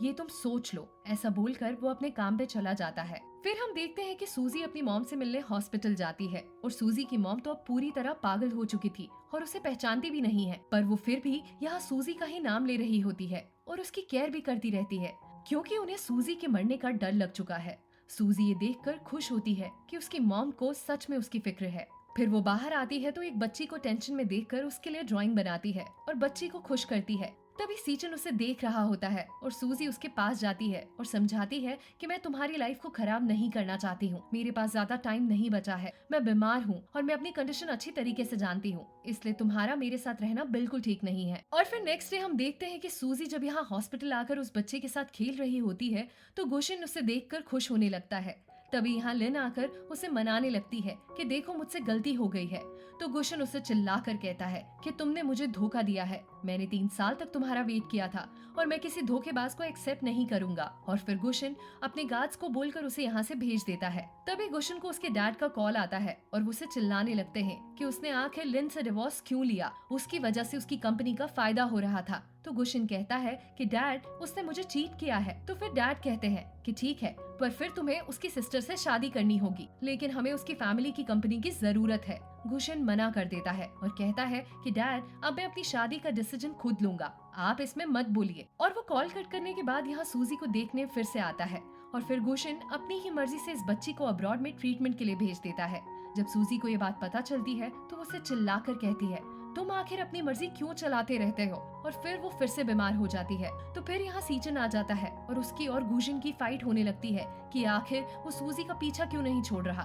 ये तुम सोच लो। ऐसा बोलकर वो अपने काम पे चला जाता है। फिर हम देखते हैं कि सूजी अपनी मॉम से मिलने हॉस्पिटल जाती है और सूजी की मॉम तो अब पूरी तरह पागल हो चुकी थी और उसे पहचानती भी नहीं है, पर वो फिर भी यहाँ सूजी का ही नाम ले रही होती है और उसकी केयर भी करती रहती है क्योंकि उन्हें सूजी के मरने का डर लग चुका है। सूजी ये देखकर खुश होती है कि उसकी मॉम को सच में उसकी फिक्र है। फिर वो बाहर आती है तो एक बच्ची को टेंशन में देखकर उसके लिए ड्राइंग बनाती है और बच्ची को खुश करती है। तभी सीचन उसे देख रहा होता है और सूजी उसके पास जाती है और समझाती है कि मैं तुम्हारी लाइफ को खराब नहीं करना चाहती हूँ, मेरे पास ज्यादा टाइम नहीं बचा है, मैं बीमार हूँ और मैं अपनी कंडीशन अच्छी तरीके से जानती हूँ, इसलिए तुम्हारा मेरे साथ रहना बिल्कुल ठीक नहीं है। और फिर नेक्स्ट डे हम देखते हैं कि सूजी जब यहाँ हॉस्पिटल आकर उस बच्चे के साथ खेल रही होती है तो गुशन उसे देखकर खुश होने लगता है। तभी यहाँ लिन आकर उसे मनाने लगती है कि देखो मुझसे गलती हो गई है। तो गुशन उसे चिल्लाकर कहता है कि तुमने मुझे धोखा दिया है, मैंने 3 साल तक तुम्हारा वेट किया था और मैं किसी धोखेबाज को एक्सेप्ट नहीं करूंगा। और फिर गुशन अपने गार्ड्स को बोलकर उसे यहाँ से भेज देता है। तभी गुशन को उसके डैड का कॉल आता है और वो उसे चिल्लाने लगते हैं कि उसने आखिर लिन से डिवोर्स क्यों लिया, उसकी वजह से उसकी कंपनी का फायदा हो रहा था। तो गुशन कहता है कि डैड उसने मुझे चीट किया है। तो फिर डैड कहते हैं कि ठीक है, पर फिर तुम्हें उसकी सिस्टर से शादी करनी होगी, लेकिन हमें उसकी फैमिली की कंपनी की जरूरत है। गुशन मना कर देता है और कहता है कि डैड अब मैं अपनी शादी का डिसीजन खुद लूंगा, आप इसमें मत बोलिए। और वो कॉल कट करने के बाद यहाँ सूजी को देखने फिर से आता है और फिर गुशन अपनी ही मर्जी से इस बच्ची को अब्रॉड में ट्रीटमेंट के लिए भेज देता है। जब सूजी को ये बात पता चलती है तो वो उसे चिल्लाकर कहती है तुम आखिर अपनी मर्जी क्यों चलाते रहते हो, और फिर वो फिर से बीमार हो जाती है। तो फिर यहाँ सीचन आ जाता है और उसकी और गुशन की फाइट होने लगती है कि आखिर वो सूजी का पीछा क्यों नहीं छोड़ रहा।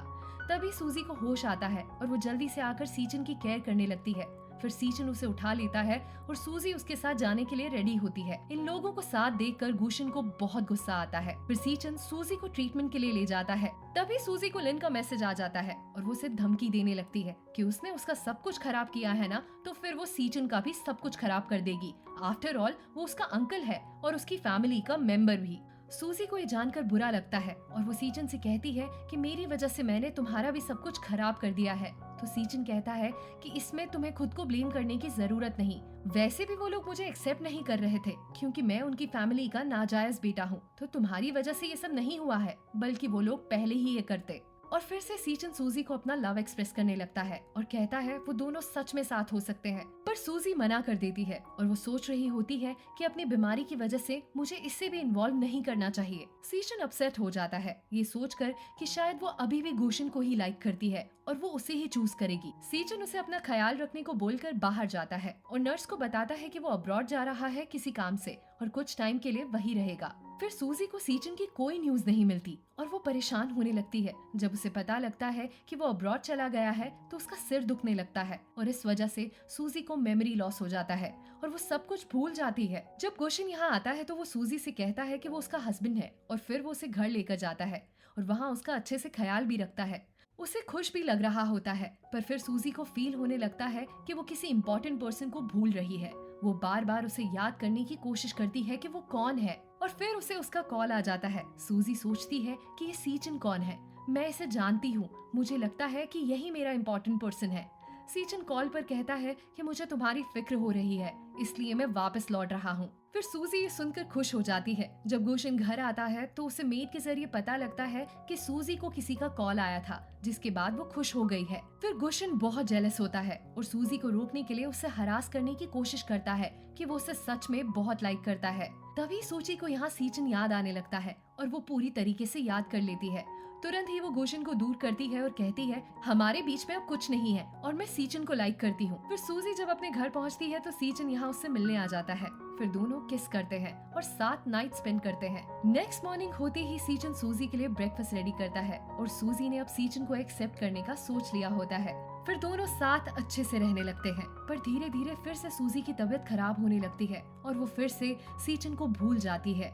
तभी सूजी को होश आता है और वो जल्दी से आकर सीचन की केयर करने लगती है। फिर सीचन उसे उठा लेता है और सूजी उसके साथ जाने के लिए रेडी होती है। इन लोगों को साथ देखकर गुशन को बहुत गुस्सा आता है। फिर सीचन सूजी को ट्रीटमेंट के लिए ले जाता है। तभी सूजी को लिन का मैसेज आ जाता है और वो उसे धमकी देने लगती है कि उसने उसका सब कुछ खराब किया है ना, तो फिर वो सीचन का भी सब कुछ खराब कर देगी। आफ्टर ऑल वो उसका अंकल है और उसकी फैमिली का मेंबर भी। सूजी को ये जानकर बुरा लगता है और वो सीचन से कहती है कि मेरी वजह से मैंने तुम्हारा भी सब कुछ खराब कर दिया है। तो सीचन कहता है कि इसमें तुम्हें खुद को ब्लेम करने की जरूरत नहीं। वैसे भी वो लोग मुझे एक्सेप्ट नहीं कर रहे थे क्योंकि मैं उनकी फैमिली का नाजायज बेटा हूँ। तो तुम्हारी वजह से ये सब नहीं हुआ है, बल्कि वो लोग पहले ही ये करते। और फिर से सीचन सूजी को अपना लव एक्सप्रेस करने लगता है और कहता है वो दोनों सच में साथ हो सकते हैं। पर सूजी मना कर देती है और वो सोच रही होती है कि अपनी बीमारी की वजह से मुझे इससे भी इन्वॉल्व नहीं करना चाहिए। सीचन अपसेट हो जाता है ये सोचकर कि शायद वो अभी भी गुशन को ही लाइक करती है और वो उसे ही चूज करेगी। सीचन उसे अपना ख्याल रखने को बोलकर बाहर जाता है और नर्स को बताता है कि वो अब्रॉड जा रहा है किसी काम से और कुछ टाइम के लिए वही रहेगा। फिर सूजी को सीचन की कोई न्यूज नहीं मिलती और वो परेशान होने लगती है। जब उसे पता लगता है कि वो अब्रॉड चला गया है तो उसका सिर दुखने लगता है और इस वजह से सूजी को मेमोरी लॉस हो जाता है और वो सब कुछ भूल जाती है। जब गुशन यहाँ आता है तो वो सूजी से कहता है कि वो उसका हस्बैंड है और फिर वो उसे घर लेकर जाता है और वहाँ उसका अच्छे से ख्याल भी रखता है। उसे खुश भी लग रहा होता है, पर फिर सूजी को फील होने लगता है कि वो किसी इम्पोर्टेंट पर्सन को भूल रही है। वो बार बार उसे याद करने की कोशिश करती है कि वो कौन है और फिर उसे उसका कॉल आ जाता है। सूजी सोचती है कि ये सीचन कौन है, मैं इसे जानती हूँ, मुझे लगता है कि यही मेरा इम्पोर्टेंट पर्सन है। सीचन कॉल पर कहता है कि मुझे तुम्हारी फिक्र हो रही है, इसलिए मैं वापस लौट रहा हूँ। फिर सूजी ये सुनकर खुश हो जाती है। जब गुशन घर आता है तो उसे मेड के जरिए पता लगता है कि सूजी को किसी का कॉल आया था, जिसके बाद वो खुश हो गई है। फिर गुशन बहुत जेलस होता है और सूजी को रोकने के लिए उसे हरास करने की कोशिश करता है कि वो उसे सच में बहुत लाइक करता है। तभी सूजी को यहाँ सीचन याद आने लगता है और वो पूरी तरीके से याद कर लेती है। तुरंत ही वो गुशन को दूर करती है और कहती है हमारे बीच में अब कुछ नहीं है और मैं सीचन को लाइक करती हूँ। फिर सूजी जब अपने घर पहुँचती है तो सीचन यहाँ उससे मिलने आ जाता है। फिर दोनों किस करते हैं और साथ नाइट स्पेंड करते हैं। नेक्स्ट मॉर्निंग होते ही सीचन सूजी के लिए ब्रेकफास्ट रेडी करता है और सूजी ने अब सीचन को एक्सेप्ट करने का सोच लिया होता है। फिर दोनों साथ अच्छे से रहने लगते हैं, पर धीरे धीरे फिर से सूजी की तबीयत खराब होने लगती है और वो फिर से सीचन को भूल जाती है।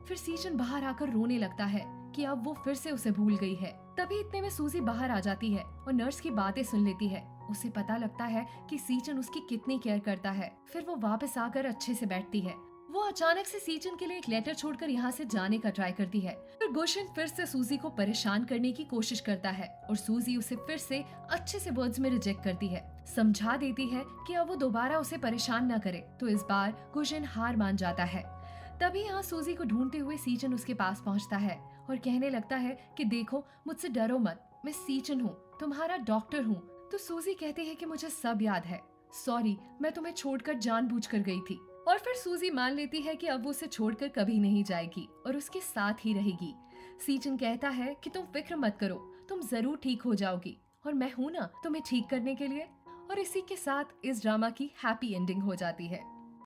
फिर सीचन बाहर आकर रोने लगता है कि अब वो फिर से उसे भूल गई है। तभी इतने में सूजी बाहर आ जाती है और नर्स की बातें सुन लेती है। उसे पता लगता है कि सीचन उसकी कितनी केयर करता है। फिर वो वापस आकर अच्छे से बैठती है। वो अचानक से सीचन के लिए एक लेटर छोड़कर यहाँ से जाने का ट्राई करती है। फिर गुशन फिर से सूजी को परेशान करने की कोशिश करता है और सूजी उसे फिर से अच्छे से वर्ड्स में रिजेक्ट करती है। समझा देती है कि अब वो दोबारा उसे परेशान न करे। तो इस बार गुशन हार मान जाता है। तभी यहाँ सूजी को ढूंढते हुए सीचन उसके पास पहुँचता है और कहने लगता है कि देखो मुझसे डरो मत, मैं सीचन हूँ, तुम्हारा डॉक्टर हूँ। तो सूजी कहती है कि मुझे सब याद है, सॉरी मैं तुम्हें छोड़कर जानबूझकर गई थी। और फिर सूजी मान लेती है कि अब वो उसे छोड़कर कभी नहीं जाएगी और उसके साथ ही रहेगी। सीचन कहता है कि तुम फिक्र मत करो, तुम जरूर ठीक हो जाओगी और मैं हूँ ना तुम्हें ठीक करने के लिए। और इसी के साथ इस ड्रामा की हैप्पी एंडिंग हो जाती है।